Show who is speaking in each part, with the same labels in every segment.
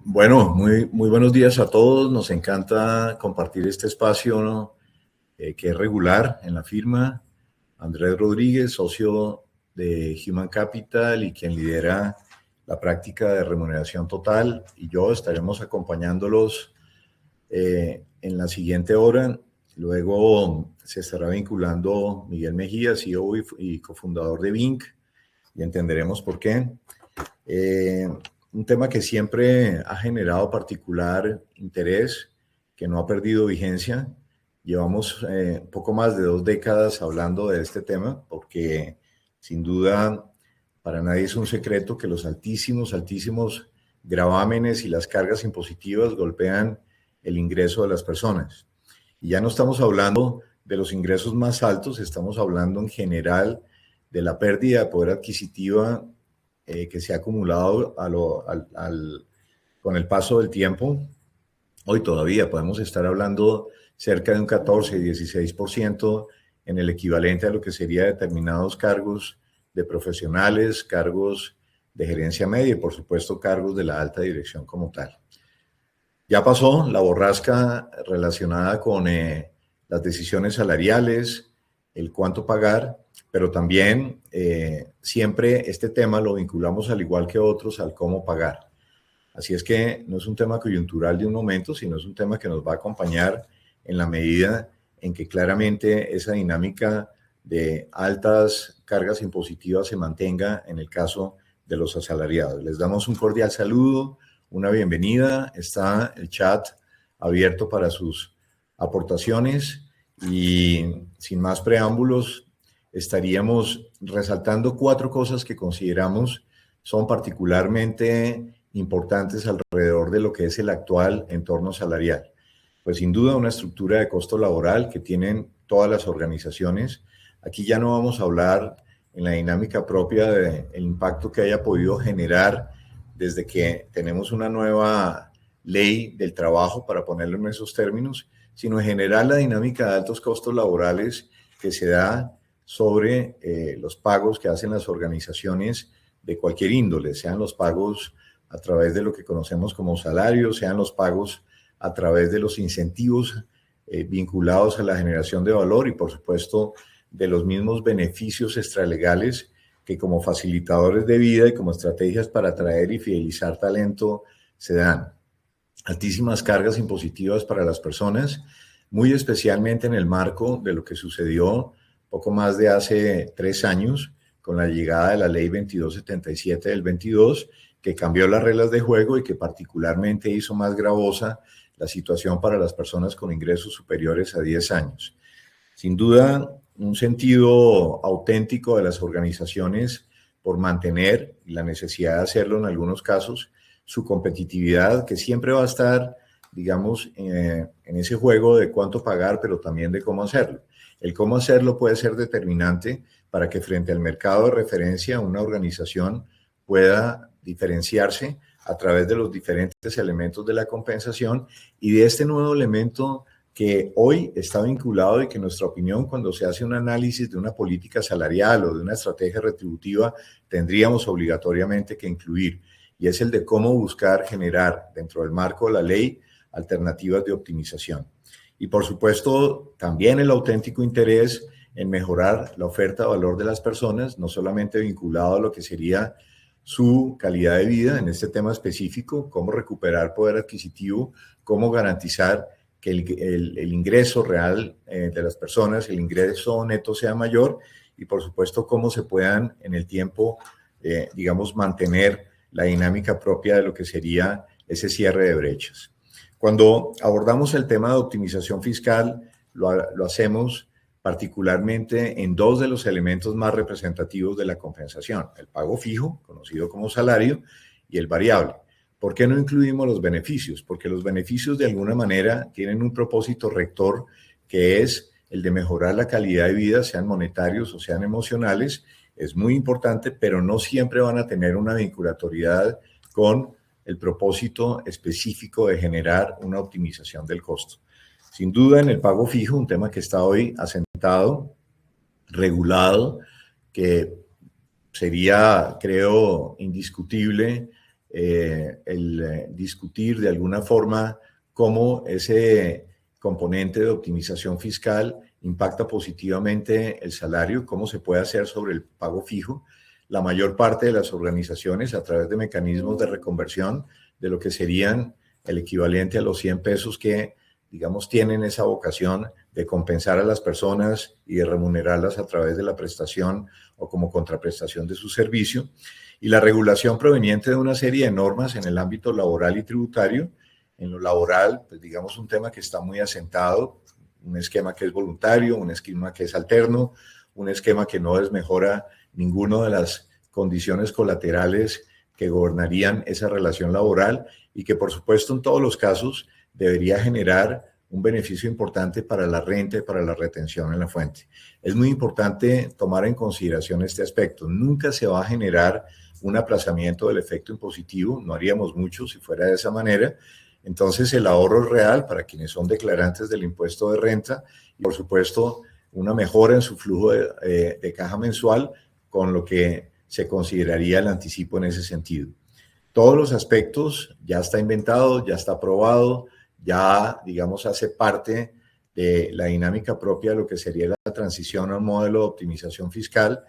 Speaker 1: Bueno, muy buenos días a todos. Nos encanta compartir este espacio, ¿no? Que es regular en la firma. Andrés Rodríguez, socio de Human Capital y quien lidera la práctica de remuneración total, y yo estaremos acompañándolos en la siguiente hora. Luego se estará vinculando Miguel Mejía, CEO y cofundador de Vinc, y entenderemos por qué. Un tema que siempre ha generado particular interés, que no ha perdido vigencia. Llevamos poco más de 2 décadas hablando de este tema, porque sin duda para nadie es un secreto que los altísimos gravámenes y las cargas impositivas golpean el ingreso de las personas. Y ya no estamos hablando de los ingresos más altos, estamos hablando en general de la pérdida de poder adquisitiva que se ha acumulado con el paso del tiempo. Hoy todavía podemos estar hablando cerca de un 14-16% en el equivalente a lo que sería determinados cargos de profesionales, cargos de gerencia media y por supuesto cargos de la alta dirección como tal. Ya pasó la borrasca relacionada con las decisiones salariales, el cuánto pagar, pero también siempre este tema lo vinculamos, al igual que otros, al cómo pagar. Así es que no es un tema coyuntural de un momento, sino es un tema que nos va a acompañar en la medida en que claramente esa dinámica de altas cargas impositivas se mantenga en el caso de los asalariados. Les damos un cordial saludo, una bienvenida. Está el chat abierto para sus aportaciones y sin más preámbulos estaríamos resaltando 4 cosas que consideramos son particularmente importantes alrededor de lo que es el actual entorno salarial. Pues sin duda una estructura de costo laboral que tienen todas las organizaciones. Aquí ya no vamos a hablar en la dinámica propia del impacto que haya podido generar desde que tenemos una nueva ley del trabajo, para ponerlo en esos términos, sino en general la dinámica de altos costos laborales que se da sobre los pagos que hacen las organizaciones de cualquier índole, sean los pagos a través de lo que conocemos como salarios, sean los pagos a través de los incentivos vinculados a la generación de valor y por supuesto de los mismos beneficios extralegales que como facilitadores de vida y como estrategias para atraer y fidelizar talento se dan. Altísimas cargas impositivas para las personas, muy especialmente en el marco de lo que sucedió poco más de hace 3 años con la llegada de la ley 2277 del 22, que cambió las reglas de juego y que particularmente hizo más gravosa la situación para las personas con ingresos superiores a 10 años. Sin duda, un sentido auténtico de las organizaciones por mantener, y la necesidad de hacerlo en algunos casos, su competitividad, que siempre va a estar, digamos, en ese juego de cuánto pagar, pero también de cómo hacerlo. El cómo hacerlo puede ser determinante para que frente al mercado de referencia una organización pueda diferenciarse a través de los diferentes elementos de la compensación y de este nuevo elemento que hoy está vinculado y que en nuestra opinión, cuando se hace un análisis de una política salarial o de una estrategia retributiva, tendríamos obligatoriamente que incluir, y es el de cómo buscar generar dentro del marco de la ley alternativas de optimización. Y por supuesto, también el auténtico interés en mejorar la oferta de valor de las personas, no solamente vinculado a lo que sería su calidad de vida en este tema específico, cómo recuperar poder adquisitivo, cómo garantizar que el ingreso real de las personas, el ingreso neto sea mayor y por supuesto cómo se puedan en el tiempo, digamos, mantener la dinámica propia de lo que sería ese cierre de brechas. Cuando abordamos el tema de optimización fiscal, lo hacemos particularmente en 2 de los elementos más representativos de la compensación, el pago fijo, conocido como salario, y el variable. ¿Por qué no incluimos los beneficios? Porque los beneficios de alguna manera tienen un propósito rector que es el de mejorar la calidad de vida, sean monetarios o sean emocionales. Es muy importante, pero no siempre van a tener una vinculatoriedad con el propósito específico de generar una optimización del costo. Sin duda, en el pago fijo, un tema que está hoy asentado, regulado, que sería, creo, indiscutible discutir de alguna forma cómo ese componente de optimización fiscal impacta positivamente el salario, cómo se puede hacer sobre el pago fijo. La mayor parte de las organizaciones, a través de mecanismos de reconversión de lo que serían el equivalente a los 100 pesos que, digamos, tienen esa vocación de compensar a las personas y de remunerarlas a través de la prestación o como contraprestación de su servicio. Y la regulación proveniente de una serie de normas en el ámbito laboral y tributario. En lo laboral, pues digamos, un tema que está muy asentado, un esquema que es voluntario, un esquema que es alterno, un esquema que no desmejora ninguna de las condiciones colaterales que gobernarían esa relación laboral y que, por supuesto, en todos los casos debería generar un beneficio importante para la renta y para la retención en la fuente. Es muy importante tomar en consideración este aspecto. Nunca se va a generar un aplazamiento del efecto impositivo, no haríamos mucho si fuera de esa manera. Entonces, el ahorro real para quienes son declarantes del impuesto de renta y, por supuesto, una mejora en su flujo de caja mensual con lo que se consideraría el anticipo en ese sentido. Todos los aspectos ya está inventado, ya está aprobado, ya, digamos, hace parte de la dinámica propia de lo que sería la transición a un modelo de optimización fiscal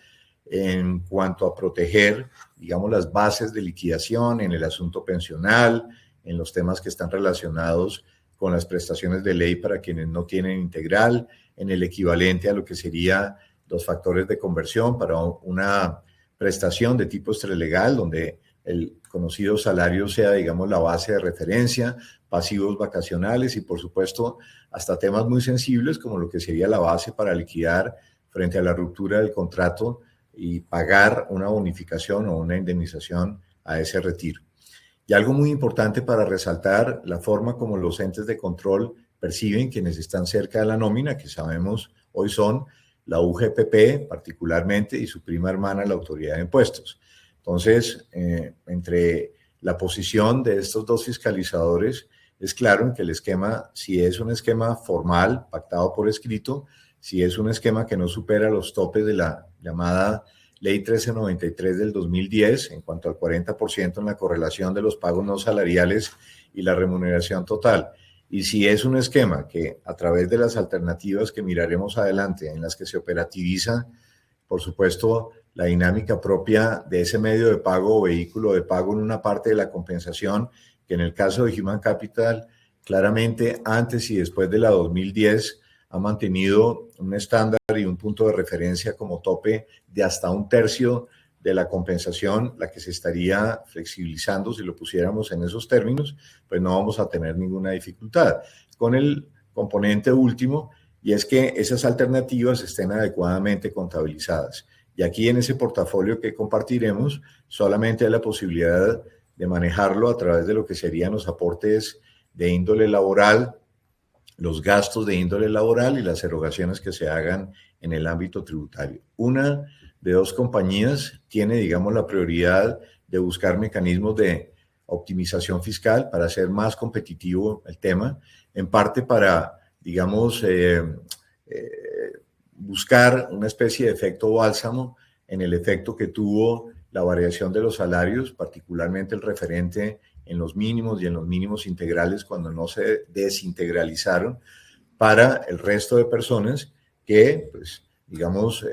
Speaker 1: en cuanto a proteger, digamos, las bases de liquidación en el asunto pensional, en los temas que están relacionados con las prestaciones de ley para quienes no tienen integral, en el equivalente a lo que sería los factores de conversión para una prestación de tipo extralegal, donde el conocido salario sea, digamos, la base de referencia, pasivos vacacionales y, por supuesto, hasta temas muy sensibles como lo que sería la base para liquidar frente a la ruptura del contrato y pagar una bonificación o una indemnización a ese retiro. Y algo muy importante para resaltar, la forma como los entes de control perciben quienes están cerca de la nómina, que sabemos hoy son la UGPP particularmente y su prima hermana, la Autoridad de Impuestos. Entonces, entre la posición de estos dos fiscalizadores, es claro que el esquema, si es un esquema formal, pactado por escrito, si es un esquema que no supera los topes de la llamada Ley 1393 del 2010 en cuanto al 40% en la correlación de los pagos no salariales y la remuneración total. Y si es un esquema que a través de las alternativas que miraremos adelante, en las que se operativiza, por supuesto, la dinámica propia de ese medio de pago o vehículo de pago en una parte de la compensación, que en el caso de Human Capital, claramente antes y después de la 2010, ha mantenido un estándar y un punto de referencia como tope de hasta un tercio de la compensación, la que se estaría flexibilizando si lo pusiéramos en esos términos, pues no vamos a tener ninguna dificultad. Con el componente último, y es que esas alternativas estén adecuadamente contabilizadas. Y aquí en ese portafolio que compartiremos, solamente hay la posibilidad de manejarlo a través de lo que serían los aportes de índole laboral, los gastos de índole laboral y las erogaciones que se hagan en el ámbito tributario. Una de dos compañías tiene, digamos, la prioridad de buscar mecanismos de optimización fiscal para hacer más competitivo el tema, en parte para, digamos, buscar una especie de efecto bálsamo en el efecto que tuvo la variación de los salarios, particularmente el referente en los mínimos y en los mínimos integrales cuando no se desintegralizaron para el resto de personas que, pues, digamos,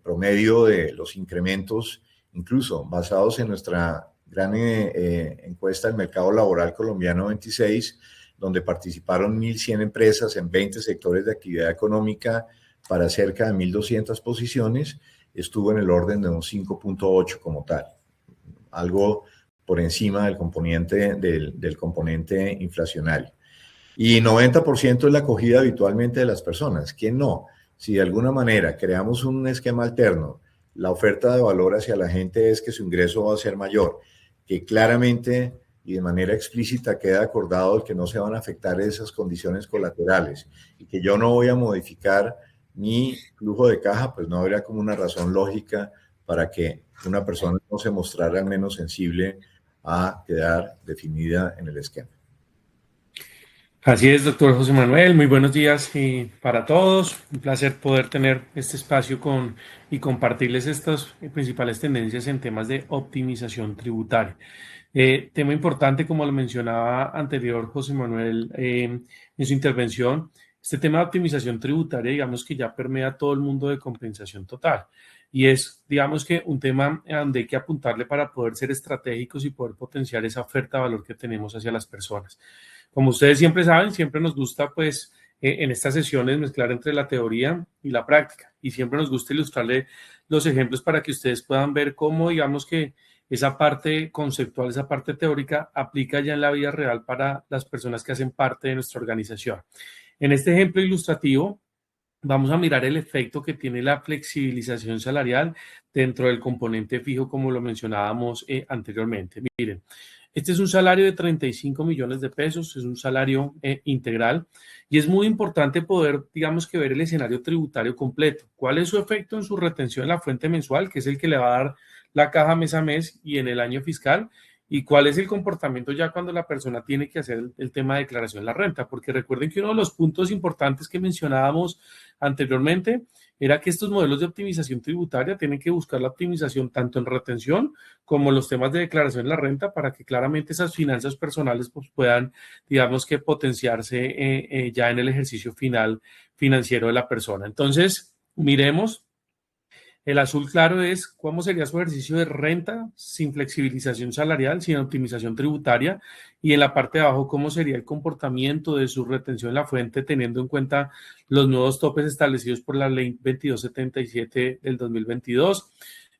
Speaker 1: promedio de los incrementos, incluso basados en nuestra gran encuesta del mercado laboral colombiano 26, donde participaron 1.100 empresas en 20 sectores de actividad económica para cerca de 1.200 posiciones, estuvo en el orden de un 5.8 como tal, algo por encima del componente inflacionario. Y 90% es la acogida habitualmente de las personas. ¿Quién no? Si de alguna manera creamos un esquema alterno, la oferta de valor hacia la gente es que su ingreso va a ser mayor, que claramente y de manera explícita queda acordado el que no se van a afectar esas condiciones colaterales y que yo no voy a modificar mi flujo de caja, pues no habría como una razón lógica para que una persona no se mostrara al menos sensible a quedar definida en el esquema.
Speaker 2: Así es, doctor José Manuel. Muy buenos días para todos. Un placer poder tener este espacio y compartirles estas principales tendencias en temas de optimización tributaria. Tema importante, como lo mencionaba anterior José Manuel en su intervención, este tema de optimización tributaria, digamos que ya permea todo el mundo de compensación total. Y es, digamos que un tema donde hay que apuntarle para poder ser estratégicos y poder potenciar esa oferta de valor que tenemos hacia las personas. Como ustedes siempre saben, siempre nos gusta, pues, en estas sesiones mezclar entre la teoría y la práctica. Y siempre nos gusta ilustrarle los ejemplos para que ustedes puedan ver cómo, digamos que esa parte conceptual, esa parte teórica, aplica ya en la vida real para las personas que hacen parte de nuestra organización. En este ejemplo ilustrativo, vamos a mirar el efecto que tiene la flexibilización salarial dentro del componente fijo, como lo mencionábamos anteriormente. Miren, este es un salario de 35 millones de pesos, es un salario integral y es muy importante poder, digamos que ver el escenario tributario completo. ¿Cuál es su efecto en su retención en la fuente mensual, que es el que le va a dar la caja mes a mes y en el año fiscal? ¿Y cuál es el comportamiento ya cuando la persona tiene que hacer el tema de declaración de la renta? Porque recuerden que uno de los puntos importantes que mencionábamos anteriormente era que estos modelos de optimización tributaria tienen que buscar la optimización tanto en retención como en los temas de declaración de la renta para que claramente esas finanzas personales pues, puedan, digamos que potenciarse ya en el ejercicio final financiero de la persona. Entonces, miremos. El azul claro es cómo sería su ejercicio de renta sin flexibilización salarial, sin optimización tributaria. Y en la parte de abajo, cómo sería el comportamiento de su retención en la fuente, teniendo en cuenta los nuevos topes establecidos por la ley 2277 del 2022.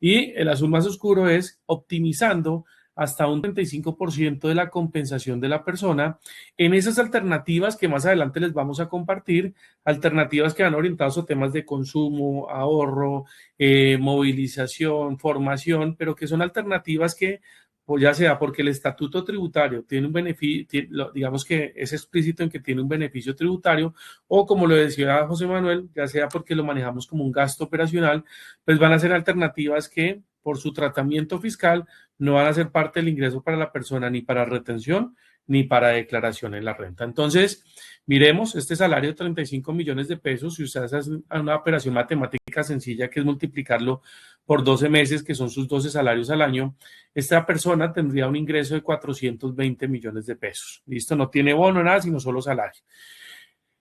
Speaker 2: Y el azul más oscuro es optimizando hasta un 35% de la compensación de la persona en esas alternativas que más adelante les vamos a compartir, alternativas que van orientadas a temas de consumo, ahorro, movilización, formación, pero que son alternativas que, pues ya sea porque el estatuto tributario tiene un beneficio, digamos que es explícito en que tiene un beneficio tributario, o como lo decía José Manuel, ya sea porque lo manejamos como un gasto operacional, pues van a ser alternativas que por su tratamiento fiscal no van a ser parte del ingreso para la persona ni para retención ni para declaración en la renta. Entonces, miremos este salario de 35 millones de pesos, si usted hace una operación matemática sencilla que es multiplicarlo por 12 meses, que son sus 12 salarios al año, esta persona tendría un ingreso de 420 millones de pesos. ¿Listo? No tiene bono, nada, sino solo salario.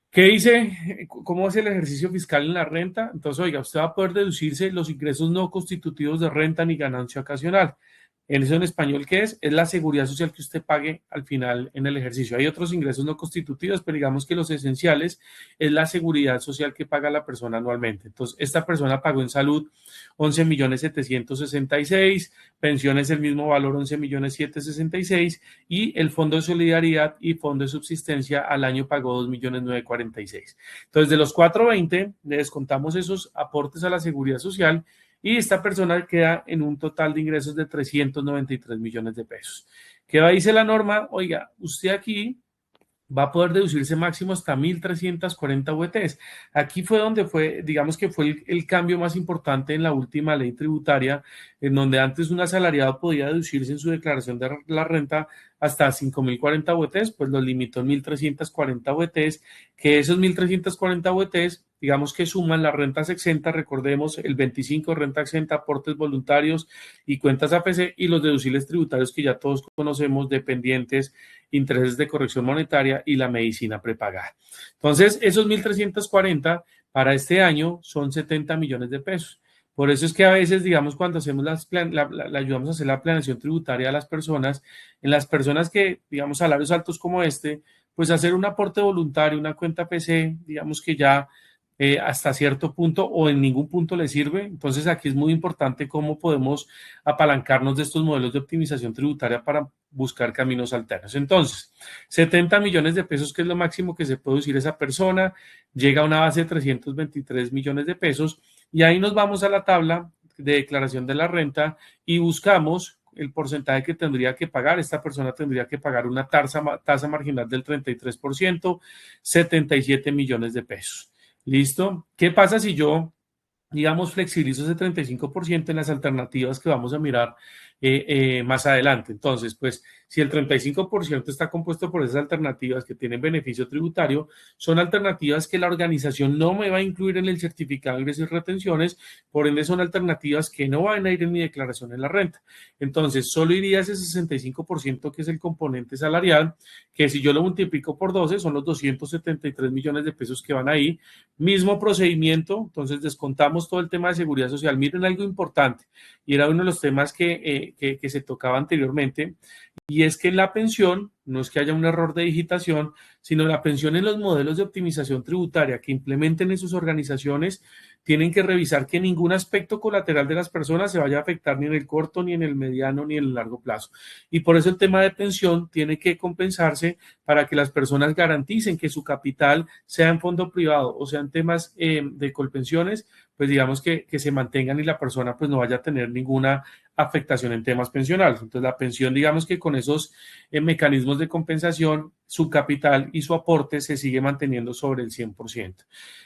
Speaker 2: ¿Qué dice? ¿Cómo es el ejercicio fiscal en la renta? Entonces, oiga, usted va a poder deducirse los ingresos no constitutivos de renta ni ganancia ocasional. ¿Eso en español qué es? Es la seguridad social que usted pague al final en el ejercicio. Hay otros ingresos no constitutivos, pero digamos que los esenciales es la seguridad social que paga la persona anualmente. Entonces, esta persona pagó en salud 11.766.000, pensiones el mismo valor 11.766.000 y el Fondo de Solidaridad y Fondo de Subsistencia al año pagó 2.946.000. Entonces, de los 420 le descontamos esos aportes a la seguridad social y esta persona queda en un total de ingresos de 393 millones de pesos. ¿Qué va a decir la norma? Oiga, usted aquí va a poder deducirse máximo hasta 1.340 VTs. Aquí fue donde fue, digamos que fue el cambio más importante en la última ley tributaria, en donde antes un asalariado podía deducirse en su declaración de la renta hasta 5.040 VTs, pues lo limitó en 1.340 VTs, que esos 1.340 VTs, digamos que suman las rentas exentas, recordemos el 25 renta exenta, aportes voluntarios y cuentas AFC y los deducibles tributarios que ya todos conocemos, dependientes, intereses de corrección monetaria y la medicina prepagada. Entonces, esos 1.340 para este año son 70 millones de pesos. Por eso es que a veces, digamos, cuando hacemos la ayudamos a hacer la planeación tributaria a las personas, en las personas que, digamos, salarios altos como este, pues hacer un aporte voluntario, una cuenta PC, digamos que ya hasta cierto punto o en ningún punto le sirve. Entonces aquí es muy importante cómo podemos apalancarnos de estos modelos de optimización tributaria para buscar caminos alternos. Entonces, 70 millones de pesos, que es lo máximo que se puede decir esa persona, llega a una base de 323 millones de pesos y ahí nos vamos a la tabla de declaración de la renta y buscamos el porcentaje que tendría que pagar. Esta persona tendría que pagar una tasa marginal del 33%, 77 millones de pesos. ¿Listo? ¿Qué pasa si yo, digamos, flexibilizo ese 35% en las alternativas que vamos a mirar más adelante? Entonces, pues, si el 35% está compuesto por esas alternativas que tienen beneficio tributario, son alternativas que la organización no me va a incluir en el certificado de ingresos y retenciones, por ende son alternativas que no van a ir en mi declaración en la renta. Entonces, solo iría ese 65% que es el componente salarial, que si yo lo multiplico por 12 son los 273 millones de pesos que van ahí. Mismo procedimiento, entonces descontamos todo el tema de seguridad social. Miren algo importante, y era uno de los temas que se tocaba anteriormente, y es que en la pensión, no es que haya un error de digitación, sino la pensión en los modelos de optimización tributaria que implementen en sus organizaciones, tienen que revisar que ningún aspecto colateral de las personas se vaya a afectar ni en el corto, ni en el mediano, ni en el largo plazo. Y por eso el tema de pensión tiene que compensarse para que las personas garanticen que su capital sea en fondo privado o sean temas de colpensiones, pues digamos que se mantengan y la persona pues no vaya a tener ninguna afectación en temas pensionales. Entonces la pensión, digamos que con esos mecanismos de compensación, su capital y su aporte se sigue manteniendo sobre el 100%.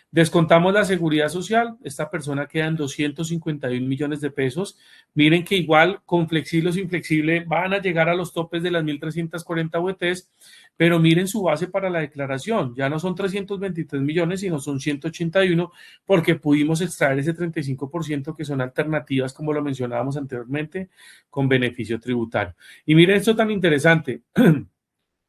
Speaker 2: Descontamos la seguridad social, esta persona queda en 251 millones de pesos. Miren que igual con flexible o sin flexible van a llegar a los topes de las 1.340 UETs, pero miren su base para la declaración, ya no son 323 millones, sino son 181, porque pudimos extraer ese 35% que son alternativas, como lo mencionábamos anteriormente, con beneficio tributario. Y miren esto tan interesante.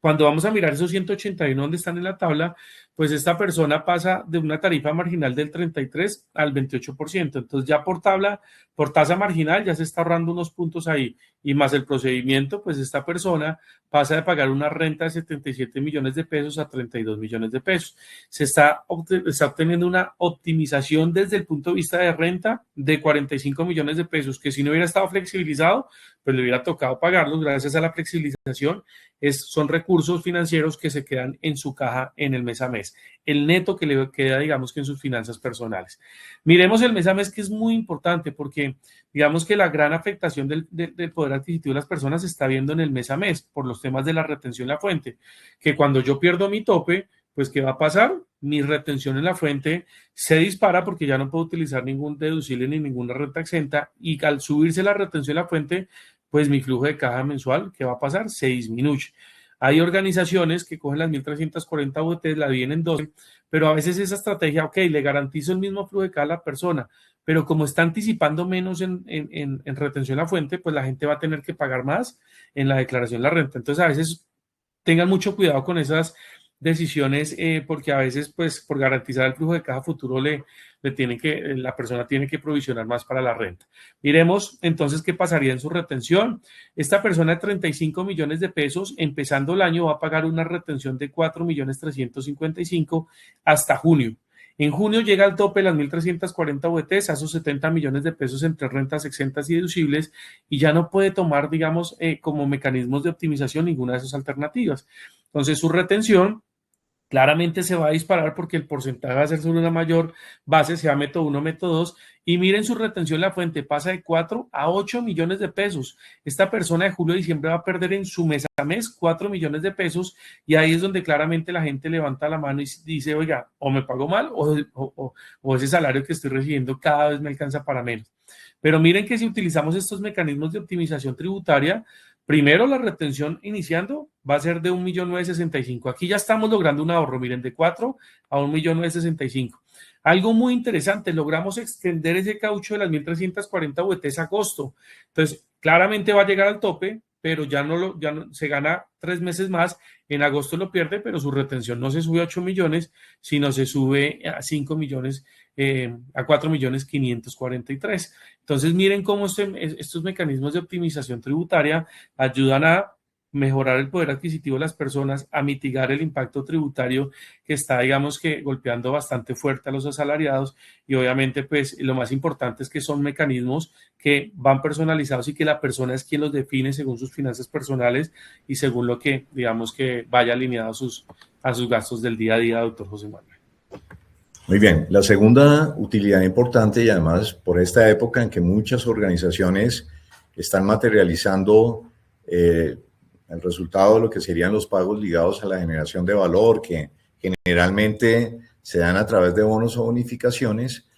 Speaker 2: Cuando vamos a mirar esos 181 donde están en la tabla, pues esta persona pasa de una tarifa marginal del 33 al 28%. Entonces ya por tabla, por tasa marginal, ya se está ahorrando unos puntos ahí. Y más el procedimiento, pues esta persona pasa de pagar una renta de 77 millones de pesos a 32 millones de pesos. Se está obteniendo una optimización desde el punto de vista de renta de 45 millones de pesos, que si no hubiera estado flexibilizado, pues le hubiera tocado pagarlos. Gracias a la flexibilización, son recursos financieros que se quedan en su caja en el mes a mes. El neto que le queda, digamos que en sus finanzas personales. Miremos el mes a mes, que es muy importante porque digamos que la gran afectación del poder adquisitivo de las personas se está viendo en el mes a mes por los temas de la retención en la fuente, que cuando yo pierdo mi tope, pues ¿qué va a pasar? Mi retención en la fuente se dispara porque ya no puedo utilizar ningún deducible ni ninguna renta exenta, y al subirse la retención en la fuente, pues mi flujo de caja mensual, ¿qué va a pasar? Se disminuye. Hay organizaciones que cogen las 1.340 UETs, la dividen en 12, pero a veces esa estrategia, ok, le garantizo el mismo flujo de caja a la persona, pero como está anticipando menos en retención a la fuente, pues la gente va a tener que pagar más en la declaración de la renta. Entonces, a veces tengan mucho cuidado con esas decisiones, porque a veces, pues, por garantizar el flujo de caja futuro, la persona tiene que provisionar más para la renta. Miremos entonces qué pasaría en su retención. Esta persona de 35 millones de pesos, empezando el año, va a pagar una retención de 4.355.000 hasta junio. En junio llega al tope de las 1.340 UETs, a esos 70 millones de pesos entre rentas exentas y deducibles, y ya no puede tomar, digamos, como mecanismos de optimización ninguna de esas alternativas. Entonces, su retención claramente se va a disparar porque el porcentaje va a ser sobre una mayor base, sea método 1, método 2, y miren su retención, la fuente pasa de 4 a 8 millones de pesos. Esta persona de julio a diciembre va a perder en su mes a mes 4 millones de pesos, y ahí es donde claramente la gente levanta la mano y dice, oiga, o me pago mal o ese salario que estoy recibiendo cada vez me alcanza para menos. Pero miren que si utilizamos estos mecanismos de optimización tributaria, primero, la retención iniciando va a ser de 1.965.000. Aquí ya estamos logrando un ahorro, miren, de 4 a 1.965.000. Algo muy interesante, logramos extender ese caucho de las 1.340 UETs a agosto. Entonces, claramente va a llegar al tope, pero ya no se gana 3 meses más. En agosto lo pierde, pero su retención no se sube a 8 millones, sino se sube a 5 millones, a 4.543.000. Entonces, miren cómo estos mecanismos de optimización tributaria ayudan a mejorar el poder adquisitivo de las personas, a mitigar el impacto tributario que está, digamos que, golpeando bastante fuerte a los asalariados, y obviamente, pues, lo más importante es que son mecanismos que van personalizados y que la persona es quien los define según sus finanzas personales y según lo que, digamos, que vaya alineado a sus gastos del día a día, doctor José Manuel.
Speaker 1: Muy bien, la segunda utilidad importante, y además por esta época en que muchas organizaciones están materializando el resultado de lo que serían los pagos ligados a la generación de valor, que generalmente se dan a través de bonos o bonificaciones,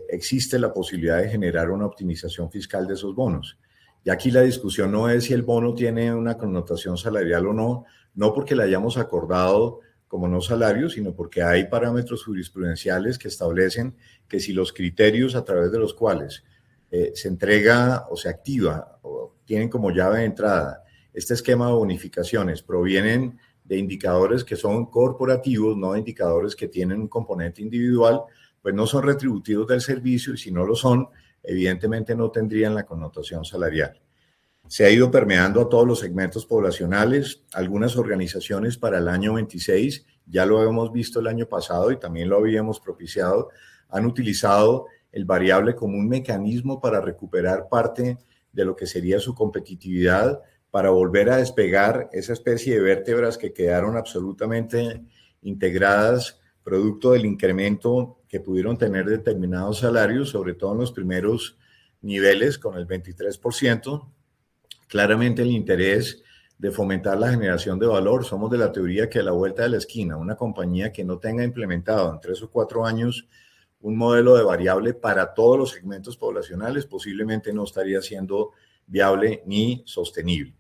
Speaker 1: existe la posibilidad de generar una optimización fiscal de esos bonos. Y aquí la discusión no es si el bono tiene una connotación salarial o no, no porque la hayamos acordado como no salario, sino porque hay parámetros jurisprudenciales que establecen que si los criterios a través de los cuales se entrega o se activa o tienen como llave de entrada este esquema de bonificaciones provienen de indicadores que son corporativos, no de indicadores que tienen un componente individual, pues no son retributivos del servicio y si no lo son, evidentemente no tendrían la connotación salarial. Se ha ido permeando a todos los segmentos poblacionales. Algunas organizaciones para el año 26, ya lo hemos visto el año pasado y también lo habíamos propiciado, han utilizado el variable como un mecanismo para recuperar parte de lo que sería su competitividad, para volver a despegar esa especie de vértebras que quedaron absolutamente integradas producto del incremento que pudieron tener determinados salarios, sobre todo en los primeros niveles con el 23%. Claramente el interés de fomentar la generación de valor. Somos de la teoría que a la vuelta de la esquina, una compañía que no tenga implementado en 3 o 4 años un modelo de variable para todos los segmentos poblacionales, posiblemente no estaría siendo viable ni sostenible.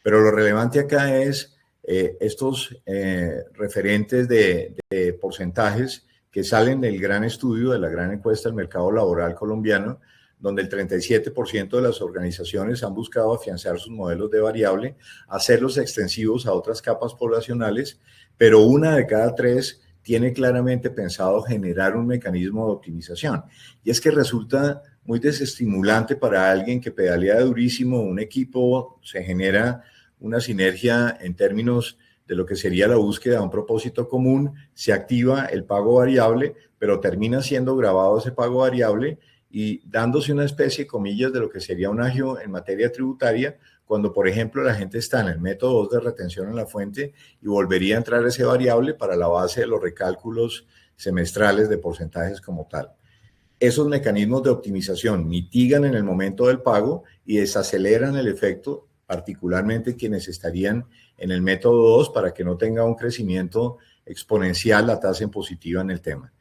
Speaker 1: Pero lo relevante acá es estos referentes de porcentajes que salen del gran estudio, de la gran encuesta del mercado laboral colombiano, donde el 37% de las organizaciones han buscado afianzar sus modelos de variable, hacerlos extensivos a otras capas poblacionales, pero una de cada 3 tiene claramente pensado generar un mecanismo de optimización. Y es que resulta muy desestimulante para alguien que pedalea durísimo un equipo, se genera una sinergia en términos de lo que sería la búsqueda de un propósito común, se activa el pago variable, pero termina siendo grabado ese pago variable y dándose una especie, comillas, de lo que sería un agio en materia tributaria, cuando, por ejemplo, la gente está en el método 2 de retención en la fuente y volvería a entrar ese variable para la base de los recálculos semestrales de porcentajes como tal. Esos mecanismos de optimización mitigan en el momento del pago y desaceleran el efecto, particularmente quienes estarían en el método 2 para que no tenga un crecimiento exponencial la tasa impositiva en el tema.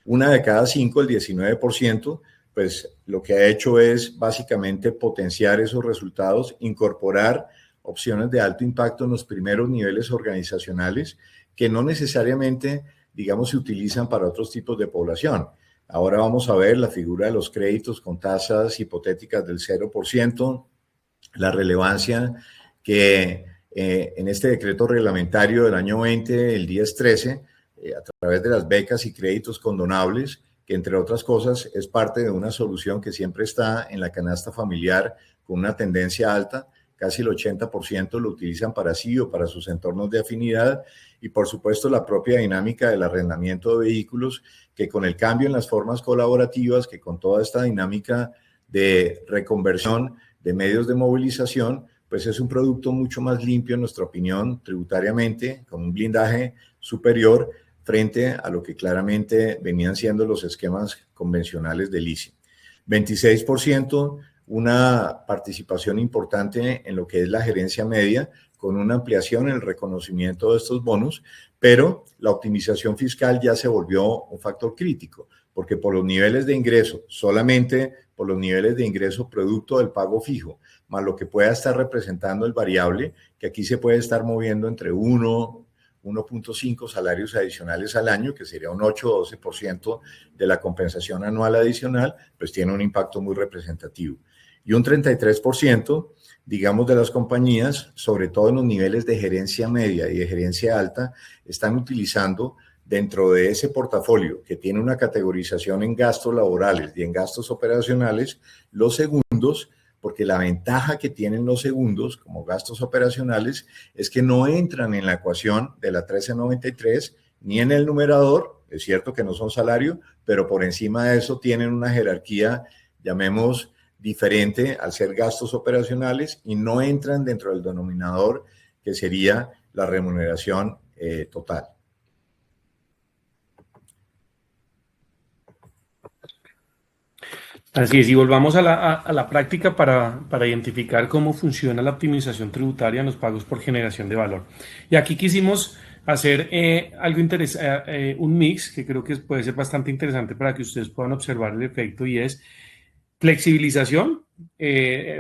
Speaker 1: Una de cada 5, el 19%, pues lo que ha hecho es básicamente potenciar esos resultados, incorporar opciones de alto impacto en los primeros niveles organizacionales que no necesariamente, digamos, se utilizan para otros tipos de población. Ahora vamos a ver la figura de los créditos con tasas hipotéticas del 0%, la relevancia que en este decreto reglamentario del año 20, el 1013, a través de las becas y créditos condonables, que entre otras cosas es parte de una solución que siempre está en la canasta familiar con una tendencia alta, casi el 80% lo utilizan para sí o para sus entornos de afinidad, y por supuesto la propia dinámica del arrendamiento de vehículos, que con el cambio en las formas colaborativas, que con toda esta dinámica de reconversión de medios de movilización, pues es un producto mucho más limpio, en nuestra opinión, tributariamente, con un blindaje superior frente a lo que claramente venían siendo los esquemas convencionales del ICE. 26%, una participación importante en lo que es la gerencia media, con una ampliación en el reconocimiento de estos bonos, pero la optimización fiscal ya se volvió un factor crítico, porque por los niveles de ingreso, solamente por los niveles de ingreso producto del pago fijo, más lo que pueda estar representando el variable, que aquí se puede estar moviendo entre 1.5 salarios adicionales al año, que sería un 8 o 12% de la compensación anual adicional, pues tiene un impacto muy representativo. Y un 33%, digamos, de las compañías, sobre todo en los niveles de gerencia media y de gerencia alta, están utilizando dentro de ese portafolio que tiene una categorización en gastos laborales y en gastos operacionales, los segundos, porque la ventaja que tienen los segundos como gastos operacionales es que no entran en la ecuación de la 1393 ni en el numerador, es cierto que no son salario, pero por encima de eso tienen una jerarquía, llamemos, diferente al ser gastos operacionales y no entran dentro del denominador que sería la remuneración total.
Speaker 2: Así es, y volvamos a la práctica para identificar cómo funciona la optimización tributaria en los pagos por generación de valor. Y aquí quisimos hacer algo interesante, un mix que creo que puede ser bastante interesante para que ustedes puedan observar el efecto, y es flexibilización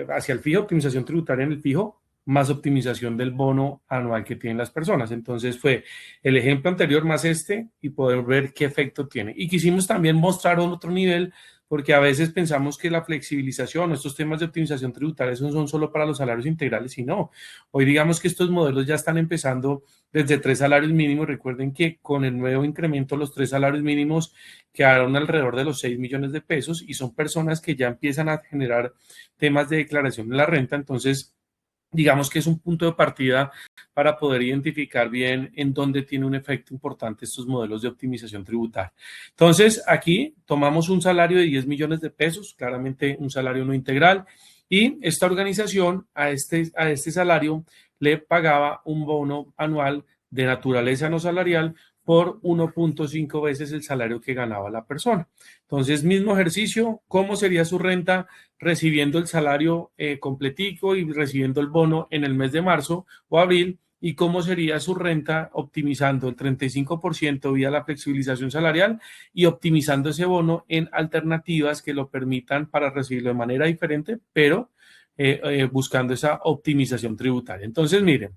Speaker 2: hacia el fijo, optimización tributaria en el fijo, más optimización del bono anual que tienen las personas. Entonces fue el ejemplo anterior más este y poder ver qué efecto tiene. Y quisimos también mostrar otro nivel, porque a veces pensamos que la flexibilización o estos temas de optimización tributaria son solo para los salarios integrales y no. Hoy digamos que estos modelos ya están empezando desde 3 salarios mínimos. Recuerden que con el nuevo incremento los 3 salarios mínimos quedaron alrededor de los 6 millones de pesos y son personas que ya empiezan a generar temas de declaración de la renta. Entonces, digamos que es un punto de partida para poder identificar bien en dónde tiene un efecto importante estos modelos de optimización tributaria. Entonces, aquí tomamos un salario de 10 millones de pesos, claramente un salario no integral, y esta organización a este salario le pagaba un bono anual de naturaleza no salarial por 1.5 veces el salario que ganaba la persona. Entonces, mismo ejercicio, ¿cómo sería su renta recibiendo el salario completico y recibiendo el bono en el mes de marzo o abril? ¿Y cómo sería su renta optimizando el 35% vía la flexibilización salarial y optimizando ese bono en alternativas que lo permitan para recibirlo de manera diferente, pero buscando esa optimización tributaria? Entonces, miren,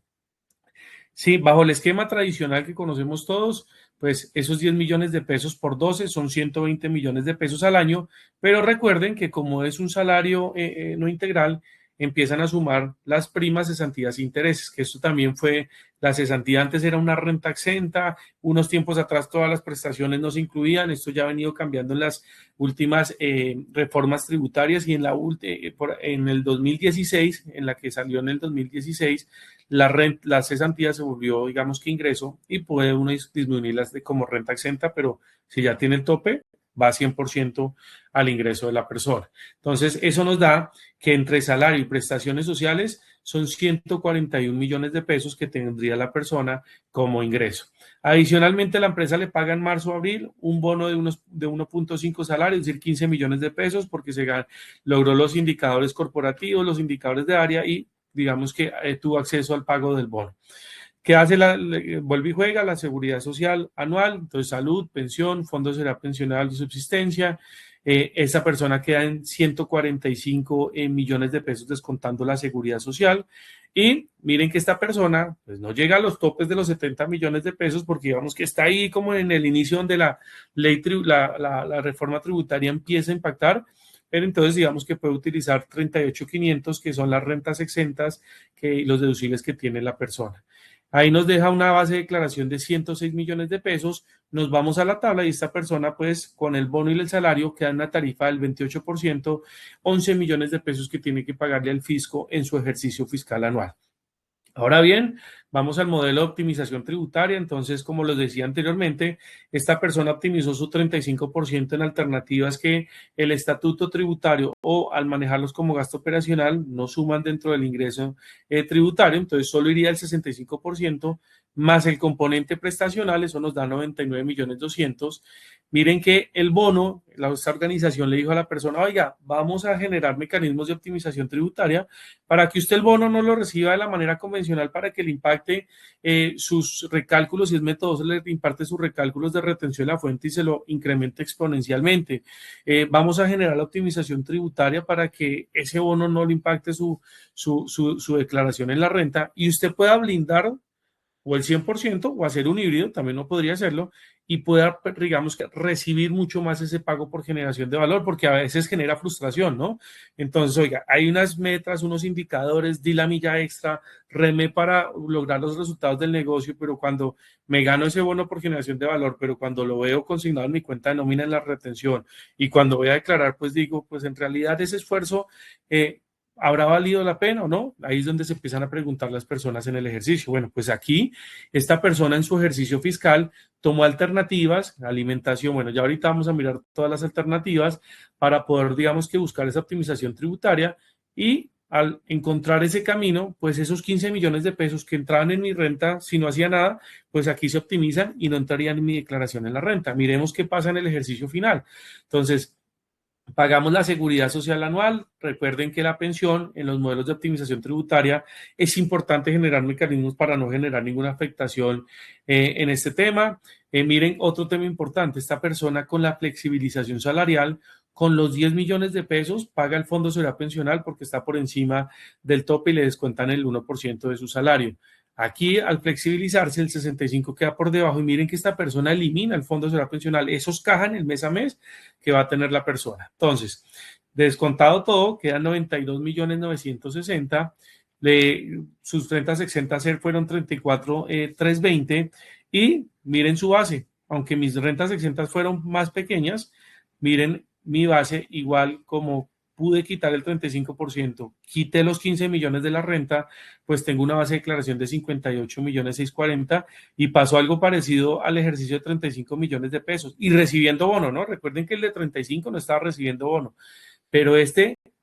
Speaker 2: sí, bajo el esquema tradicional que conocemos todos, pues esos 10 millones de pesos por 12 son 120 millones de pesos al año, pero recuerden que como es un salario no integral, empiezan a sumar las primas, cesantías e intereses, que esto también fue, la cesantía antes era una renta exenta, unos tiempos atrás todas las prestaciones no se incluían, esto ya ha venido cambiando en las últimas reformas tributarias y en el 2016, en la que salió en el 2016, la cesantía se volvió, digamos que ingreso y puede uno disminuirlas como renta exenta, pero si ya tiene el tope, va 100% al ingreso de la persona. Entonces, eso nos da que entre salario y prestaciones sociales son 141 millones de pesos que tendría la persona como ingreso. Adicionalmente, la empresa le paga en marzo o abril un bono de 1.5 salarios, es decir, 15 millones de pesos, porque logró los indicadores corporativos, los indicadores de área y digamos que tuvo acceso al pago del bono. ¿Qué hace? Vuelve y juega la seguridad social anual, entonces salud, pensión, fondo será pensional de subsistencia. Esa persona queda en 145 millones de pesos descontando la seguridad social. Y miren que esta persona pues no llega a los topes de los 70 millones de pesos porque digamos que está ahí como en el inicio donde la ley, la reforma tributaria empieza a impactar, pero entonces digamos que puede utilizar 38.500 que son las rentas exentas y los deducibles que tiene la persona. Ahí nos deja una base de declaración de 106 millones de pesos, nos vamos a la tabla y esta persona pues con el bono y el salario queda en una tarifa del 28%, 11 millones de pesos que tiene que pagarle al fisco en su ejercicio fiscal anual. Ahora bien, vamos al modelo de optimización tributaria. Entonces, como les decía anteriormente, esta persona optimizó su 35% en alternativas que el estatuto tributario o al manejarlos como gasto operacional no suman dentro del ingreso tributario. Entonces, solo iría el 65% más el componente prestacional, eso nos da 99.200.000. Miren que el bono, esta organización le dijo a la persona, oiga, vamos a generar mecanismos de optimización tributaria para que usted el bono no lo reciba de la manera convencional, para que le impacte sus recálculos, si es método, se le imparte sus recálculos de retención de la fuente y se lo incremente exponencialmente. Vamos a generar la optimización tributaria para que ese bono no le impacte su declaración en la renta y usted pueda blindar o el 100% o hacer un híbrido, también no podría hacerlo, y pueda, digamos, que recibir mucho más ese pago por generación de valor, porque a veces genera frustración, ¿no? Entonces, oiga, hay unas metas, unos indicadores, di la milla extra, remé para lograr los resultados del negocio, pero cuando me gano ese bono por generación de valor, pero cuando lo veo consignado en mi cuenta de nómina en la retención y cuando voy a declarar, pues digo, pues en realidad ese esfuerzo ¿habrá valido la pena o no? Ahí es donde se empiezan a preguntar las personas en el ejercicio. Bueno, pues aquí esta persona en su ejercicio fiscal tomó alternativas, alimentación, bueno, ya ahorita vamos a mirar todas las alternativas para poder, digamos que buscar esa optimización tributaria y al encontrar ese camino, pues esos 15 millones de pesos que entraban en mi renta si no hacía nada, pues aquí se optimizan y no entrarían en mi declaración en la renta. Miremos qué pasa en el ejercicio final. Entonces, pagamos la seguridad social anual. Recuerden que la pensión en los modelos de optimización tributaria es importante generar mecanismos para no generar ninguna afectación en este tema. Miren, otro tema importante, esta persona con la flexibilización salarial con los 10 millones de pesos paga el Fondo de Seguridad Pensional porque está por encima del tope y le descuentan el 1% de su salario. Aquí, al flexibilizarse, el 65 queda por debajo y miren que esta persona elimina el Fondo de Seguridad Pensional, esos cajan el mes a mes que va a tener la persona. Entonces, descontado todo, quedan 92.960.000. Sus rentas exentas fueron 34.320 y miren su base. Aunque mis rentas exentas fueron más pequeñas, miren mi base igual como pude quitar el 35%, quité los 15 millones de la renta, pues tengo una base de declaración de 58.640.000 y pasó algo parecido al ejercicio de 35 millones de pesos y recibiendo bono, ¿no? Recuerden que el de 35 no estaba recibiendo bono, pero